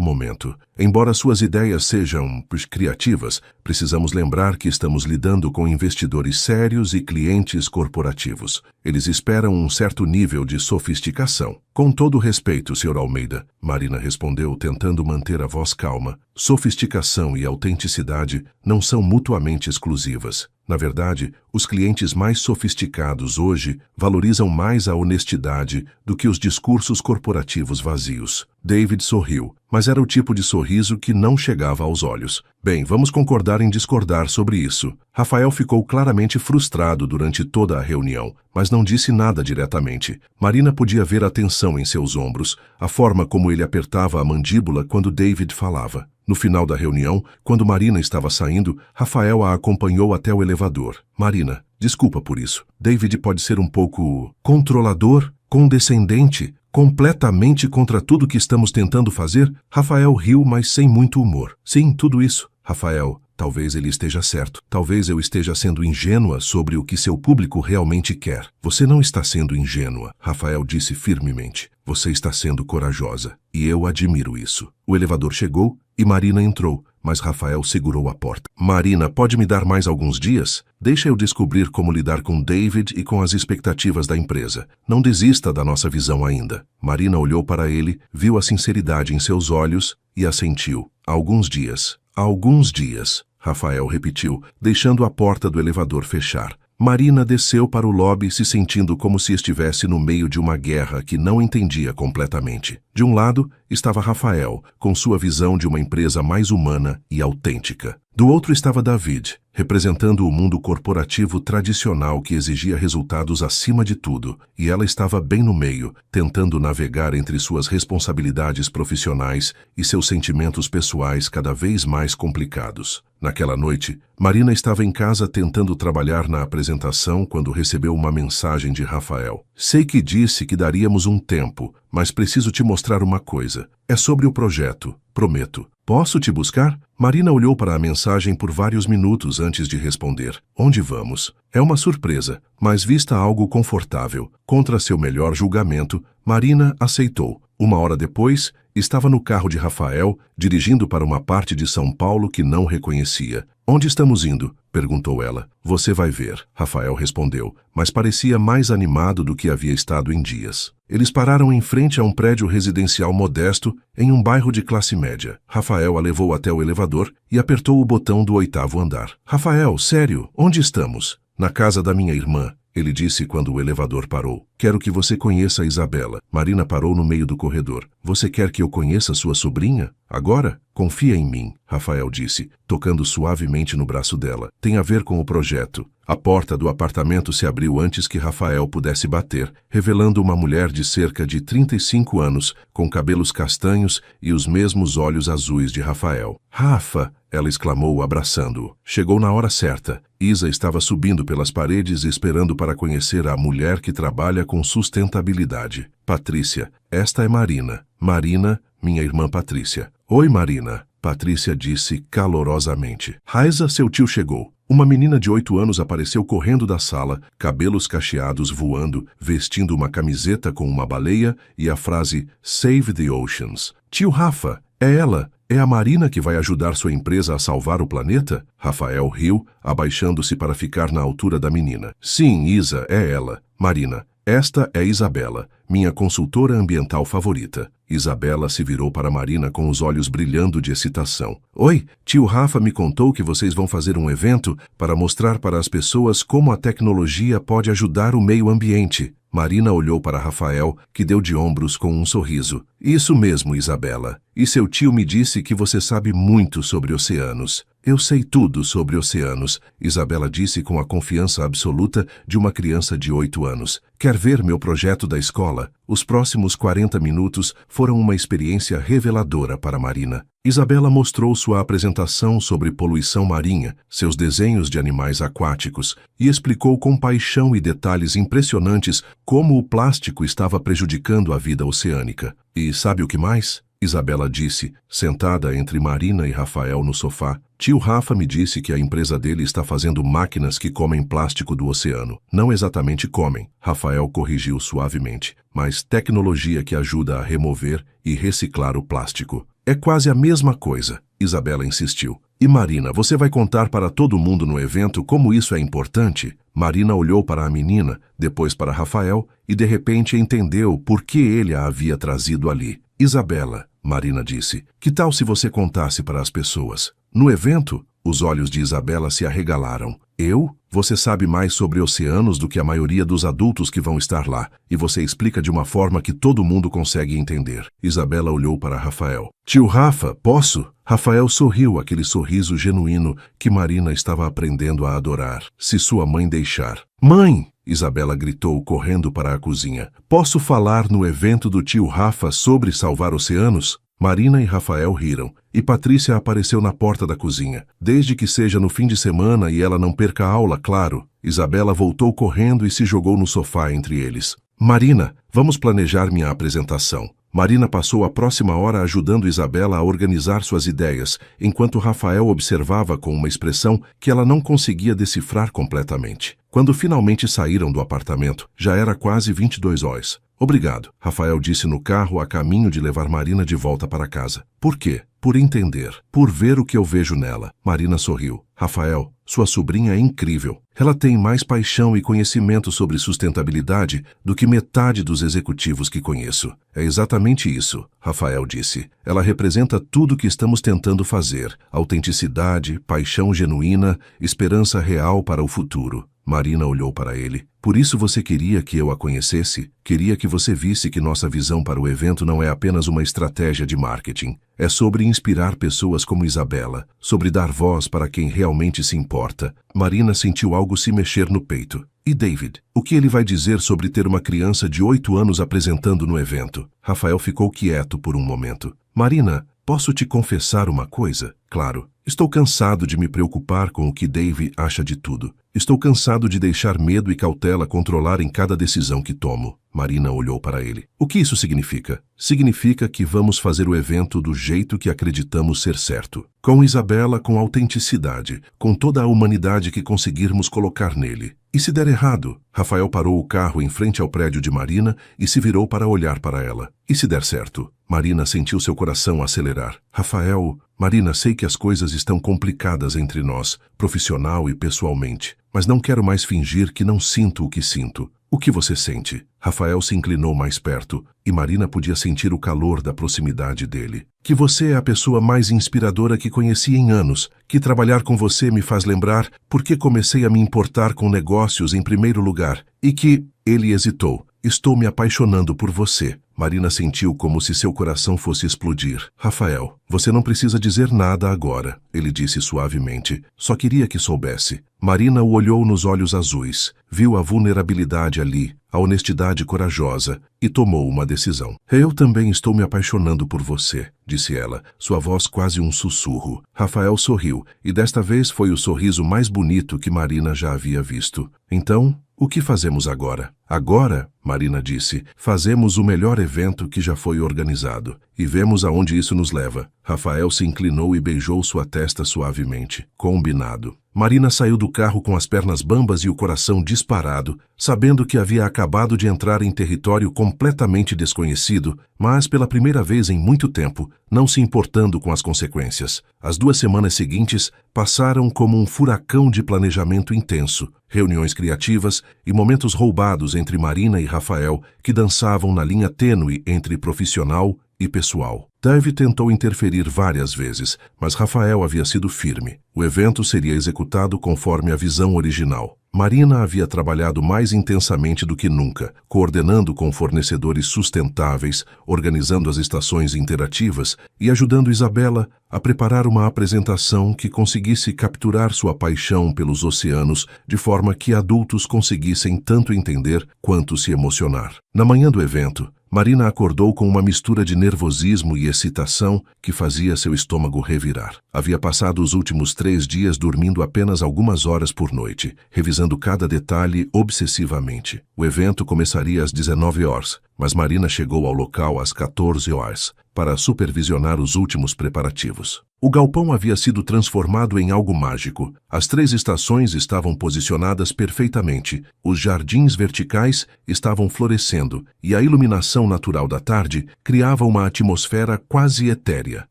momento, embora suas ideias sejam criativas, precisamos lembrar que estamos lidando com investidores sérios e clientes corporativos. Eles esperam um certo nível de sofisticação. Com todo respeito, Sr. Almeida, Marina respondeu, tentando manter a voz calma. Sofisticação e autenticidade não são mutuamente exclusivas. Na verdade, os clientes mais sofisticados hoje valorizam mais a honestidade do que os discursos corporativos vazios. David sorriu, mas era o tipo de sorriso que não chegava aos olhos. Bem, vamos concordar em discordar sobre isso. Rafael ficou claramente frustrado durante toda a reunião, mas não disse nada diretamente. Marina podia ver a tensão em seus ombros, a forma como ele apertava a mandíbula quando David falava. No final da reunião, quando Marina estava saindo, Rafael a acompanhou até o elevador. Marina, desculpa por isso. David pode ser um pouco controlador, condescendente, completamente contra tudo que estamos tentando fazer? Rafael riu, mas sem muito humor. Sim, tudo isso. Rafael, talvez ele esteja certo. Talvez eu esteja sendo ingênua sobre o que seu público realmente quer. Você não está sendo ingênua, Rafael disse firmemente. Você está sendo corajosa, e eu admiro isso. O elevador chegou e Marina entrou, mas Rafael segurou a porta. Marina, pode me dar mais alguns dias? Deixa eu descobrir como lidar com David e com as expectativas da empresa. Não desista da nossa visão ainda. Marina olhou para ele, viu a sinceridade em seus olhos e assentiu. Alguns dias. Alguns dias, Rafael repetiu, deixando a porta do elevador fechar. Marina desceu para o lobby se sentindo como se estivesse no meio de uma guerra que não entendia completamente. De um lado, estava Rafael, com sua visão de uma empresa mais humana e autêntica. Do outro estava David, representando o mundo corporativo tradicional que exigia resultados acima de tudo, e ela estava bem no meio, tentando navegar entre suas responsabilidades profissionais e seus sentimentos pessoais cada vez mais complicados. Naquela noite, Marina estava em casa tentando trabalhar na apresentação quando recebeu uma mensagem de Rafael. Sei que disse que daríamos um tempo, mas preciso te mostrar uma coisa. É sobre o projeto, prometo. Posso te buscar? Marina olhou para a mensagem por vários minutos antes de responder. Onde vamos? É uma surpresa, mas vista algo confortável. Contra seu melhor julgamento, Marina aceitou. Uma hora depois, estava no carro de Rafael, dirigindo para uma parte de São Paulo que não reconhecia. Onde estamos indo? Perguntou ela. Você vai ver, Rafael respondeu, mas parecia mais animado do que havia estado em dias. Eles pararam em frente a um prédio residencial modesto em um bairro de classe média. Rafael a levou até o elevador e apertou o botão do 8º andar. Rafael, sério, onde estamos? Na casa da minha irmã. Ele disse quando o elevador parou. Quero que você conheça a Isabela. Marina parou no meio do corredor. Você quer que eu conheça sua sobrinha? Agora? Confia em mim, Rafael disse, tocando suavemente no braço dela. Tem a ver com o projeto. A porta do apartamento se abriu antes que Rafael pudesse bater, revelando uma mulher de cerca de 35 anos, com cabelos castanhos e os mesmos olhos azuis de Rafael. Rafa! Ela exclamou, abraçando-o. Chegou na hora certa. Isa estava subindo pelas paredes esperando para conhecer a mulher que trabalha com sustentabilidade. Patrícia, esta é Marina. Marina, minha irmã Patrícia. Oi, Marina, Patrícia disse calorosamente. Raiza, seu tio chegou. Uma menina de 8 anos apareceu correndo da sala, cabelos cacheados voando, vestindo uma camiseta com uma baleia e a frase Save the Oceans. Tio Rafa, é ela. É a Marina que vai ajudar sua empresa a salvar o planeta? Rafael riu, abaixando-se para ficar na altura da menina. Sim, Isa, é ela. Marina, esta é Isabela, minha consultora ambiental favorita. Isabela se virou para Marina com os olhos brilhando de excitação. Oi, tio Rafa me contou que vocês vão fazer um evento para mostrar para as pessoas como a tecnologia pode ajudar o meio ambiente. Marina olhou para Rafael, que deu de ombros com um sorriso. Isso mesmo, Isabela. E seu tio me disse que você sabe muito sobre oceanos. Eu sei tudo sobre oceanos, Isabela disse com a confiança absoluta de uma criança de 8 anos. Quer ver meu projeto da escola? Os próximos 40 minutos foram uma experiência reveladora para Marina. Isabela mostrou sua apresentação sobre poluição marinha, seus desenhos de animais aquáticos, e explicou com paixão e detalhes impressionantes como o plástico estava prejudicando a vida oceânica. E sabe o que mais? Isabela disse, sentada entre Marina e Rafael no sofá. Tio Rafa me disse que a empresa dele está fazendo máquinas que comem plástico do oceano. Não exatamente comem, Rafael corrigiu suavemente, mas tecnologia que ajuda a remover e reciclar o plástico. É quase a mesma coisa, Isabela insistiu. E Marina, você vai contar para todo mundo no evento como isso é importante? Marina olhou para a menina, depois para Rafael e de repente entendeu por que ele a havia trazido ali. Isabela, Marina disse, que tal se você contasse para as pessoas? No evento, os olhos de Isabela se arregalaram. Eu? Você sabe mais sobre oceanos do que a maioria dos adultos que vão estar lá, e você explica de uma forma que todo mundo consegue entender. Isabela olhou para Rafael. Tio Rafa, posso? Rafael sorriu aquele sorriso genuíno que Marina estava aprendendo a adorar. Se sua mãe deixar. Mãe! Isabela gritou correndo para a cozinha. Posso falar no evento do tio Rafa sobre salvar oceanos? Marina e Rafael riram, e Patrícia apareceu na porta da cozinha. Desde que seja no fim de semana e ela não perca a aula, claro. Isabela voltou correndo e se jogou no sofá entre eles. Marina, vamos planejar minha apresentação. Marina passou a próxima hora ajudando Isabela a organizar suas ideias, enquanto Rafael observava com uma expressão que ela não conseguia decifrar completamente. Quando finalmente saíram do apartamento, já era quase 22 horas. Obrigado, Rafael disse no carro a caminho de levar Marina de volta para casa. Por quê? Por entender, por ver o que eu vejo nela. Marina sorriu. Rafael, sua sobrinha é incrível. Ela tem mais paixão e conhecimento sobre sustentabilidade do que metade dos executivos que conheço. É exatamente isso, Rafael disse. Ela representa tudo o que estamos tentando fazer. Autenticidade, paixão genuína, esperança real para o futuro. Marina olhou para ele. Por isso você queria que eu a conhecesse? Queria que você visse que nossa visão para o evento não é apenas uma estratégia de marketing. É sobre inspirar pessoas como Isabela, sobre dar voz para quem realmente se importa. Marina sentiu algo se mexer no peito. E David? O que ele vai dizer sobre ter uma criança de 8 anos apresentando no evento? Rafael ficou quieto por um momento. Marina, posso te confessar uma coisa? Claro. Estou cansado de me preocupar com o que Dave acha de tudo. Estou cansado de deixar medo e cautela controlarem cada decisão que tomo. Marina olhou para ele. O que isso significa? Significa que vamos fazer o evento do jeito que acreditamos ser certo. Com Isabela, com autenticidade, com toda a humanidade que conseguirmos colocar nele. E se der errado? Rafael parou o carro em frente ao prédio de Marina e se virou para olhar para ela. E se der certo? Marina sentiu seu coração acelerar. Rafael, Marina, sei que as coisas estão complicadas entre nós, profissional e pessoalmente, mas não quero mais fingir que não sinto o que sinto. O que você sente? Rafael se inclinou mais perto e Marina podia sentir o calor da proximidade dele. Que você é a pessoa mais inspiradora que conheci em anos, que trabalhar com você me faz lembrar porque comecei a me importar com negócios em primeiro lugar e que... Ele hesitou. Estou me apaixonando por você. Marina sentiu como se seu coração fosse explodir. Rafael, você não precisa dizer nada agora, ele disse suavemente. Só queria que soubesse. Marina o olhou nos olhos azuis, viu a vulnerabilidade ali, a honestidade corajosa, e tomou uma decisão. Eu também estou me apaixonando por você, disse ela, sua voz quase um sussurro. Rafael sorriu, e desta vez foi o sorriso mais bonito que Marina já havia visto. Então, o que fazemos agora? Agora, Marina disse, fazemos o melhor evento que já foi organizado. E vemos aonde isso nos leva. Rafael se inclinou e beijou sua testa suavemente. Combinado. Marina saiu do carro com as pernas bambas e o coração disparado, sabendo que havia acabado de entrar em território completamente desconhecido, mas pela primeira vez em muito tempo, não se importando com as consequências. As 2 semanas seguintes passaram como um furacão de planejamento intenso, reuniões criativas e momentos roubados entre Marina e Rafael, que dançavam na linha tênue entre profissional e pessoal. Dave tentou interferir várias vezes, mas Rafael havia sido firme. O evento seria executado conforme a visão original. Marina havia trabalhado mais intensamente do que nunca, coordenando com fornecedores sustentáveis, organizando as estações interativas e ajudando Isabela a preparar uma apresentação que conseguisse capturar sua paixão pelos oceanos de forma que adultos conseguissem tanto entender quanto se emocionar. Na manhã do evento, Marina acordou com uma mistura de nervosismo e excitação que fazia seu estômago revirar. Havia passado os últimos 3 dias dormindo apenas algumas horas por noite, revisando cada detalhe obsessivamente. O evento começaria às 19 horas, mas Marina chegou ao local às 14 horas, para supervisionar os últimos preparativos. O galpão havia sido transformado em algo mágico. As 3 estações estavam posicionadas perfeitamente, os jardins verticais estavam florescendo e a iluminação natural da tarde criava uma atmosfera quase etérea.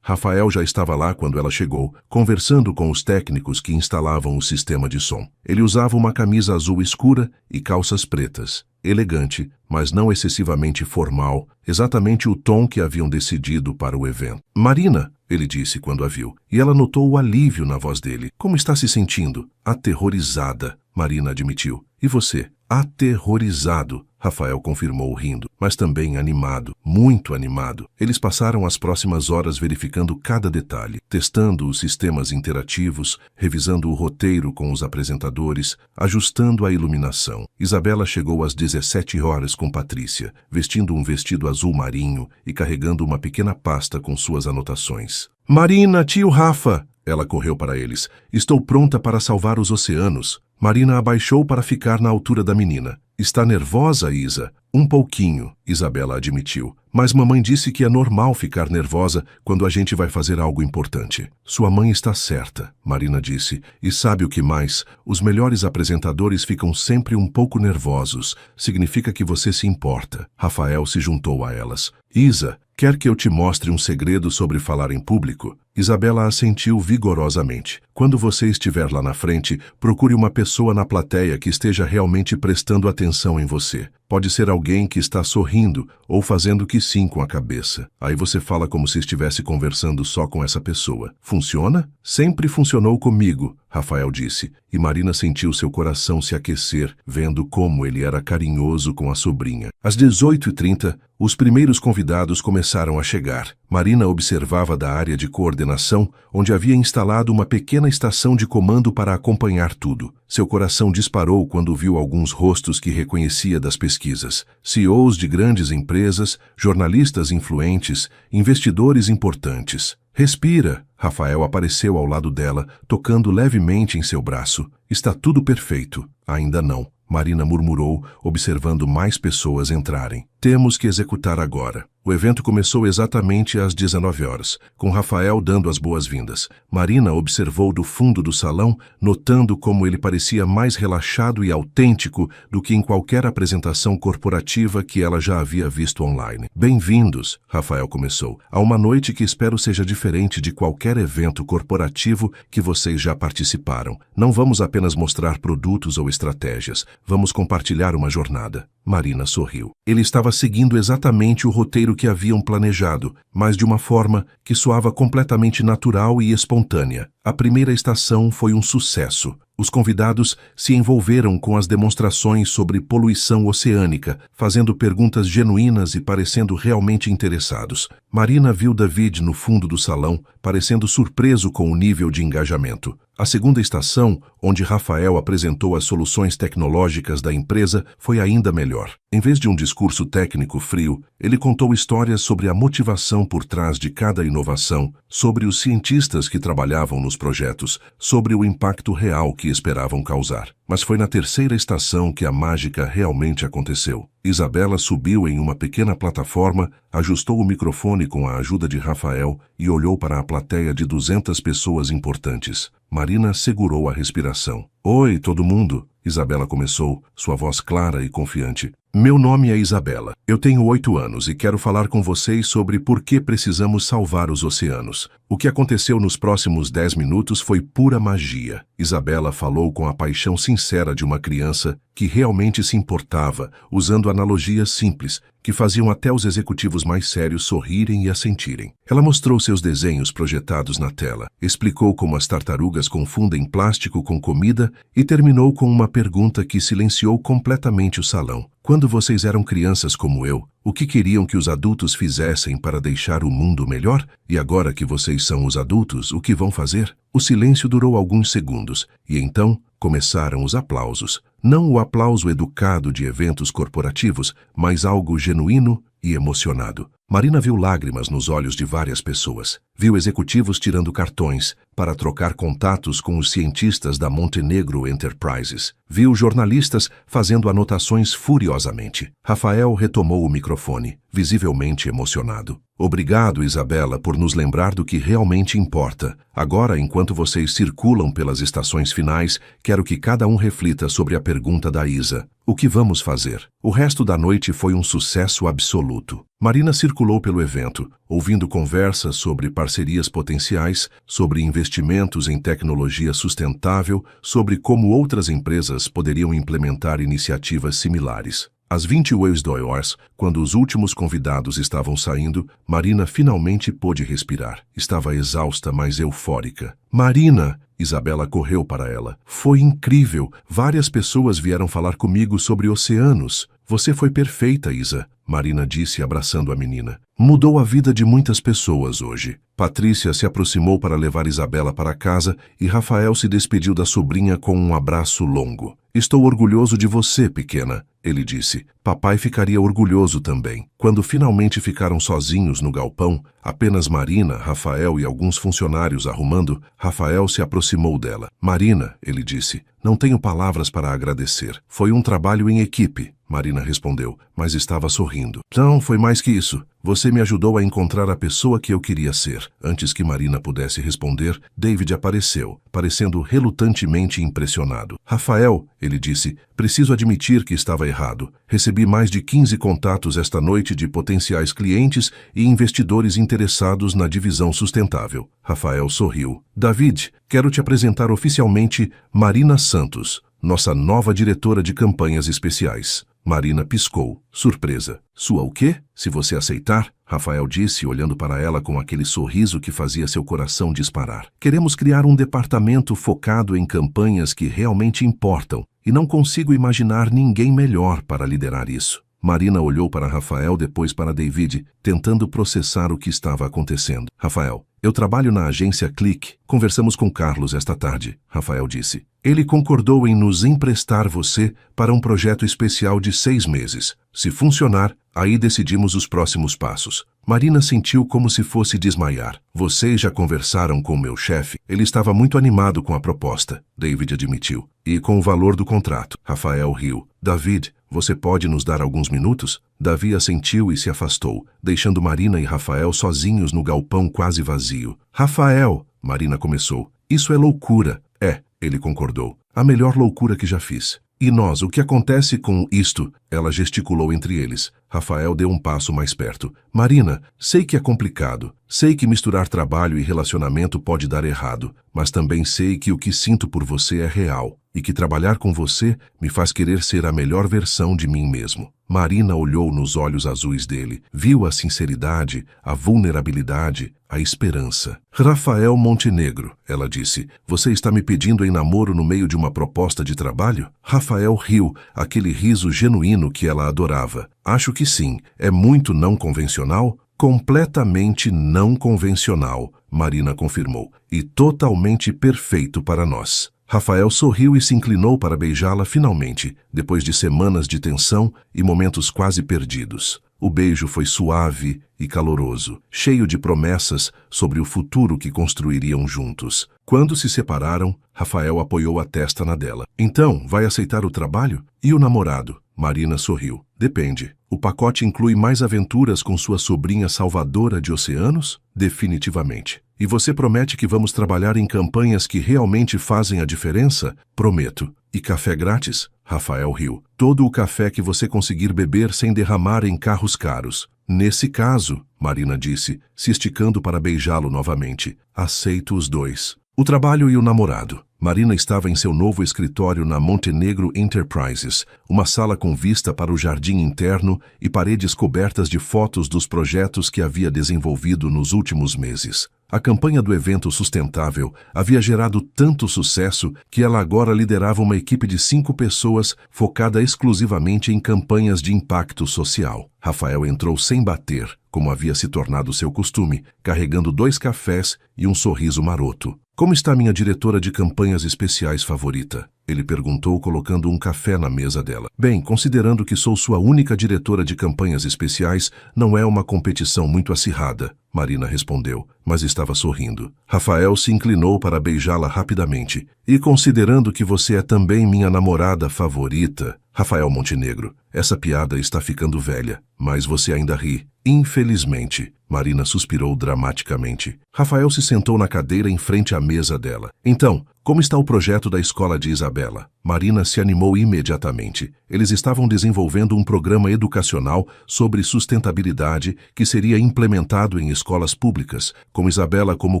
Rafael já estava lá quando ela chegou, conversando com os técnicos que instalavam o sistema de som. Ele usava uma camisa azul escura e calças pretas. Elegante, mas não excessivamente formal, exatamente o tom que haviam decidido para o evento. Marina, ele disse quando a viu, e ela notou o alívio na voz dele. Como está se sentindo? Aterrorizada, Marina admitiu. E você? Aterrorizado, Rafael confirmou rindo, mas também animado, muito animado. Eles passaram as próximas horas verificando cada detalhe, testando os sistemas interativos, revisando o roteiro com os apresentadores, ajustando a iluminação. Isabela chegou às 17 horas com Patrícia, vestindo um vestido azul marinho e carregando uma pequena pasta com suas anotações. Marina, tio Rafa! Ela correu para eles. Estou pronta para salvar os oceanos. Marina abaixou para ficar na altura da menina. Está nervosa, Isa? Um pouquinho, Isabela admitiu. Mas mamãe disse que é normal ficar nervosa quando a gente vai fazer algo importante. Sua mãe está certa, Marina disse. E sabe o que mais? Os melhores apresentadores ficam sempre um pouco nervosos. Significa que você se importa. Rafael se juntou a elas. Isa, quer que eu te mostre um segredo sobre falar em público? Isabela assentiu vigorosamente. Quando você estiver lá na frente, procure uma pessoa na plateia que esteja realmente prestando atenção em você. Pode ser alguém que está sorrindo ou fazendo que sim com a cabeça. Aí você fala como se estivesse conversando só com essa pessoa. Funciona? Sempre funcionou comigo, Rafael disse, e Marina sentiu seu coração se aquecer, vendo como ele era carinhoso com a sobrinha. Às 18h30, os primeiros convidados começaram a chegar. Marina observava da área de coordenação, onde havia instalado uma pequena estação de comando para acompanhar tudo. Seu coração disparou quando viu alguns rostos que reconhecia das pesquisas. CEOs de grandes empresas, jornalistas influentes, investidores importantes. Respira. Rafael apareceu ao lado dela, tocando levemente em seu braço. Está tudo perfeito. Ainda não. Marina murmurou, observando mais pessoas entrarem. Temos que executar agora. O evento começou exatamente às 19h, com Rafael dando as boas-vindas. Marina observou do fundo do salão, notando como ele parecia mais relaxado e autêntico do que em qualquer apresentação corporativa que ela já havia visto online. Bem-vindos, Rafael começou, a uma noite que espero seja diferente de qualquer evento corporativo que vocês já participaram. Não vamos apenas mostrar produtos ou estratégias, vamos compartilhar uma jornada. Marina sorriu. Ele estava seguindo exatamente o roteiro que haviam planejado, mas de uma forma que soava completamente natural e espontânea. A primeira estação foi um sucesso. Os convidados se envolveram com as demonstrações sobre poluição oceânica, fazendo perguntas genuínas e parecendo realmente interessados. Marina viu David no fundo do salão, parecendo surpreso com o nível de engajamento. A segunda estação, onde Rafael apresentou as soluções tecnológicas da empresa, foi ainda melhor. Em vez de um discurso técnico frio, ele contou histórias sobre a motivação por trás de cada inovação, sobre os cientistas que trabalhavam nos projetos, sobre o impacto real que esperavam causar. Mas foi na terceira estação que a mágica realmente aconteceu. Isabela subiu em uma pequena plataforma, ajustou o microfone com a ajuda de Rafael e olhou para a plateia de 200 pessoas importantes. Marina segurou a respiração. Oi, todo mundo! Isabela começou, sua voz clara e confiante. Meu nome é Isabela. Eu tenho 8 anos e quero falar com vocês sobre por que precisamos salvar os oceanos. O que aconteceu nos próximos 10 minutos foi pura magia. Isabela falou com a paixão sincera de uma criança que realmente se importava, usando analogias simples, que faziam até os executivos mais sérios sorrirem e assentirem. Ela mostrou seus desenhos projetados na tela, explicou como as tartarugas confundem plástico com comida e terminou com uma pergunta que silenciou completamente o salão. Quando vocês eram crianças como eu, o que queriam que os adultos fizessem para deixar o mundo melhor? E agora que vocês são os adultos, o que vão fazer? O silêncio durou alguns segundos, e então começaram os aplausos. Não o aplauso educado de eventos corporativos, mas algo genuíno e emocionado. Marina viu lágrimas nos olhos de várias pessoas. Viu executivos tirando cartões para trocar contatos com os cientistas da Montenegro Enterprises. Viu jornalistas fazendo anotações furiosamente. Rafael retomou o microfone, visivelmente emocionado. Obrigado, Isabela, por nos lembrar do que realmente importa. Agora, enquanto vocês circulam pelas estações finais, quero que cada um reflita sobre a pergunta da Isa. O que vamos fazer? O resto da noite foi um sucesso absoluto. Marina circulou pelo evento, ouvindo conversas sobre parcerias potenciais, sobre investimentos em tecnologia sustentável, sobre como outras empresas poderiam implementar iniciativas similares. Às 22h, quando os últimos convidados estavam saindo, Marina finalmente pôde respirar. Estava exausta, mas eufórica. Marina! Isabela correu para ela. Foi incrível! Várias pessoas vieram falar comigo sobre oceanos. Você foi perfeita, Isa, Marina disse abraçando a menina. Mudou a vida de muitas pessoas hoje. Patrícia se aproximou para levar Isabela para casa e Rafael se despediu da sobrinha com um abraço longo. Estou orgulhoso de você, pequena, ele disse. Papai ficaria orgulhoso também. Quando finalmente ficaram sozinhos no galpão, apenas Marina, Rafael e alguns funcionários arrumando, Rafael se aproximou dela. Marina, ele disse, não tenho palavras para agradecer. Foi um trabalho em equipe. Marina respondeu, mas estava sorrindo. Não, foi mais que isso. Você me ajudou a encontrar a pessoa que eu queria ser. Antes que Marina pudesse responder, David apareceu, parecendo relutantemente impressionado. Rafael, ele disse, preciso admitir que estava errado. Recebi mais de 15 contatos esta noite de potenciais clientes e investidores interessados na divisão sustentável. Rafael sorriu. David, quero te apresentar oficialmente Marina Santos, nossa nova diretora de campanhas especiais. Marina piscou, surpresa. Sua o quê? Se você aceitar, Rafael disse, olhando para ela com aquele sorriso que fazia seu coração disparar. Queremos criar um departamento focado em campanhas que realmente importam, e não consigo imaginar ninguém melhor para liderar isso. Marina olhou para Rafael, depois para David, tentando processar o que estava acontecendo. Rafael, eu trabalho na agência Click. Conversamos com Carlos esta tarde, Rafael disse. Ele concordou em nos emprestar você para um projeto especial de 6 meses. Se funcionar, aí decidimos os próximos passos. Marina sentiu como se fosse desmaiar. Vocês já conversaram com meu chefe? Ele estava muito animado com a proposta, David admitiu. E com o valor do contrato. Rafael riu. David, você pode nos dar alguns minutos? Davi assentiu e se afastou, deixando Marina e Rafael sozinhos no galpão quase vazio. Rafael, Marina começou. Isso é loucura. É, ele concordou. A melhor loucura que já fiz. E nós, o que acontece com isto? Ela gesticulou entre eles. Rafael deu um passo mais perto. Marina, sei que é complicado. Sei que misturar trabalho e relacionamento pode dar errado. Mas também sei que o que sinto por você é real. E que trabalhar com você me faz querer ser a melhor versão de mim mesmo. Marina olhou nos olhos azuis dele. Viu a sinceridade, a vulnerabilidade, a esperança. Rafael Montenegro, ela disse, você está me pedindo em namoro no meio de uma proposta de trabalho? Rafael riu, aquele riso genuíno que ela adorava. Acho que sim. É muito não convencional? Completamente não convencional, Marina confirmou. E totalmente perfeito para nós. Rafael sorriu e se inclinou para beijá-la finalmente, depois de semanas de tensão e momentos quase perdidos. O beijo foi suave e caloroso, cheio de promessas sobre o futuro que construiriam juntos. Quando se separaram, Rafael apoiou a testa na dela. Então, vai aceitar o trabalho? E o namorado? Marina sorriu. Depende. O pacote inclui mais aventuras com sua sobrinha salvadora de oceanos? Definitivamente. E você promete que vamos trabalhar em campanhas que realmente fazem a diferença? Prometo. E café grátis? Rafael riu. Todo o café que você conseguir beber sem derramar em carros caros. Nesse caso, Marina disse, se esticando para beijá-lo novamente, aceito os dois. O trabalho e o namorado. Marina estava em seu novo escritório na Montenegro Enterprises, uma sala com vista para o jardim interno e paredes cobertas de fotos dos projetos que havia desenvolvido nos últimos meses. A campanha do evento sustentável havia gerado tanto sucesso que ela agora liderava uma equipe de 5 pessoas focada exclusivamente em campanhas de impacto social. Rafael entrou sem bater, como havia se tornado seu costume, carregando 2 cafés e um sorriso maroto. Como está minha diretora de campanhas especiais favorita? Ele perguntou, colocando um café na mesa dela. Bem, considerando que sou sua única diretora de campanhas especiais, não é uma competição muito acirrada, Marina respondeu, mas estava sorrindo. Rafael se inclinou para beijá-la rapidamente. E considerando que você é também minha namorada favorita, Rafael Montenegro, essa piada está ficando velha, mas você ainda ri. Infelizmente, Marina suspirou dramaticamente. Rafael se sentou na cadeira em frente à mesa dela. Então, como está o projeto da escola de Isabela? Marina se animou imediatamente. Eles estavam desenvolvendo um programa educacional sobre sustentabilidade que seria implementado em escolas públicas, com Isabela como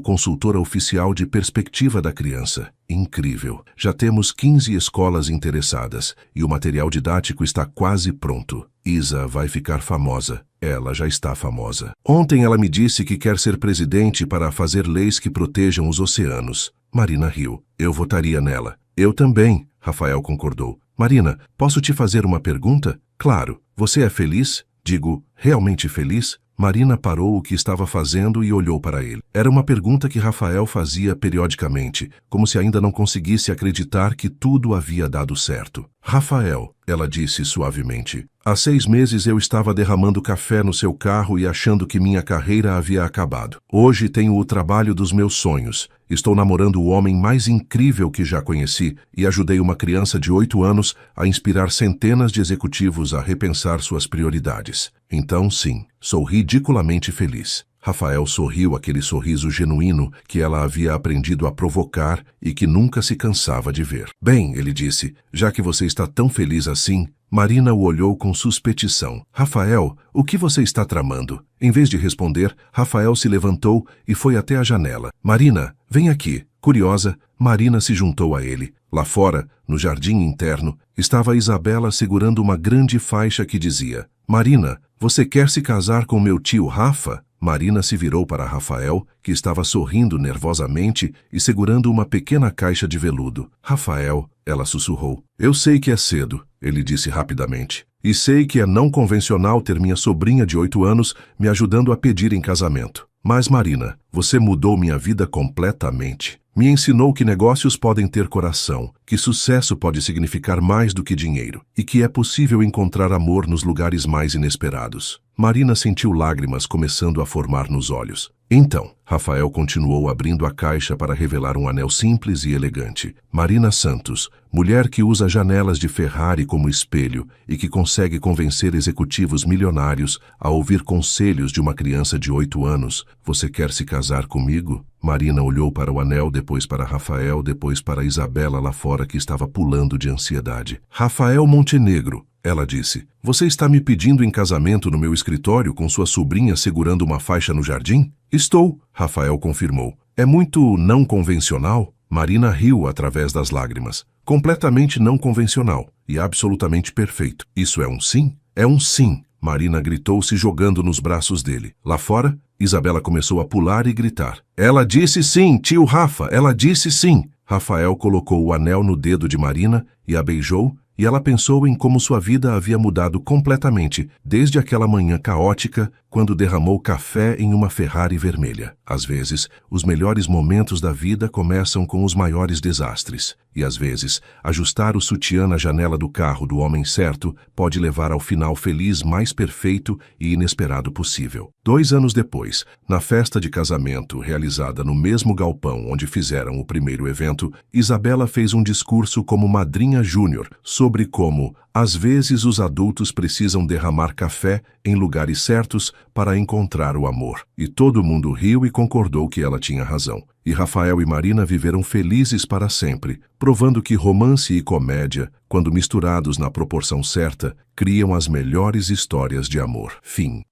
consultora oficial de perspectiva da criança. Incrível! Já temos 15 escolas interessadas e o material didático está quase pronto. Isa vai ficar famosa. Ela já está famosa. Ontem ela me disse que quer ser presidente para fazer leis que protejam os oceanos. Marina riu. Eu votaria nela. Eu também, Rafael concordou. Marina, posso te fazer uma pergunta? Claro. Você é feliz? Digo, realmente feliz? Marina parou o que estava fazendo e olhou para ele. Era uma pergunta que Rafael fazia periodicamente, como se ainda não conseguisse acreditar que tudo havia dado certo. Rafael, ela disse suavemente, há 6 meses eu estava derramando café no seu carro e achando que minha carreira havia acabado. Hoje tenho o trabalho dos meus sonhos. Estou namorando o homem mais incrível que já conheci e ajudei uma criança de 8 anos a inspirar centenas de executivos a repensar suas prioridades. Então, sim, sou ridiculamente feliz. Rafael sorriu aquele sorriso genuíno que ela havia aprendido a provocar e que nunca se cansava de ver. Bem, ele disse, já que você está tão feliz assim... Marina o olhou com suspeição. Rafael, o que você está tramando? Em vez de responder, Rafael se levantou e foi até a janela. Marina, vem aqui. Curiosa, Marina se juntou a ele. Lá fora, no jardim interno, estava Isabela segurando uma grande faixa que dizia: Marina, você quer se casar com meu tio Rafa? Marina se virou para Rafael, que estava sorrindo nervosamente e segurando uma pequena caixa de veludo. Rafael, ela sussurrou. Eu sei que é cedo, ele disse rapidamente. E sei que é não convencional ter minha sobrinha de 8 anos me ajudando a pedir em casamento. Mas, Marina, você mudou minha vida completamente. Me ensinou que negócios podem ter coração, que sucesso pode significar mais do que dinheiro, e que é possível encontrar amor nos lugares mais inesperados. Marina sentiu lágrimas começando a formar nos olhos. Então, Rafael continuou abrindo a caixa para revelar um anel simples e elegante. Marina Santos, mulher que usa janelas de Ferrari como espelho e que consegue convencer executivos milionários a ouvir conselhos de uma criança de 8 anos. Você quer se casar comigo? Marina olhou para o anel, depois para Rafael, depois para Isabela lá fora que estava pulando de ansiedade. Rafael Montenegro, ela disse, você está me pedindo em casamento no meu escritório com sua sobrinha segurando uma faixa no jardim? Estou, Rafael confirmou. É muito não convencional? Marina riu através das lágrimas. Completamente não convencional e absolutamente perfeito. Isso é um sim? É um sim, Marina gritou se jogando nos braços dele. Lá fora, Isabela começou a pular e gritar. Ela disse sim, tio Rafa, ela disse sim. Rafael colocou o anel no dedo de Marina e a beijou, e ela pensou em como sua vida havia mudado completamente desde aquela manhã caótica quando derramou café em uma Ferrari vermelha. Às vezes, os melhores momentos da vida começam com os maiores desastres. E às vezes, ajustar o sutiã na janela do carro do homem certo pode levar ao final feliz mais perfeito e inesperado possível. 2 anos depois, na festa de casamento realizada no mesmo galpão onde fizeram o primeiro evento, Isabela fez um discurso como madrinha júnior sobre como, às vezes, os adultos precisam derramar café em lugares certos para encontrar o amor. E todo mundo riu e concordou que ela tinha razão. E Rafael e Marina viveram felizes para sempre, provando que romance e comédia, quando misturados na proporção certa, criam as melhores histórias de amor. Fim.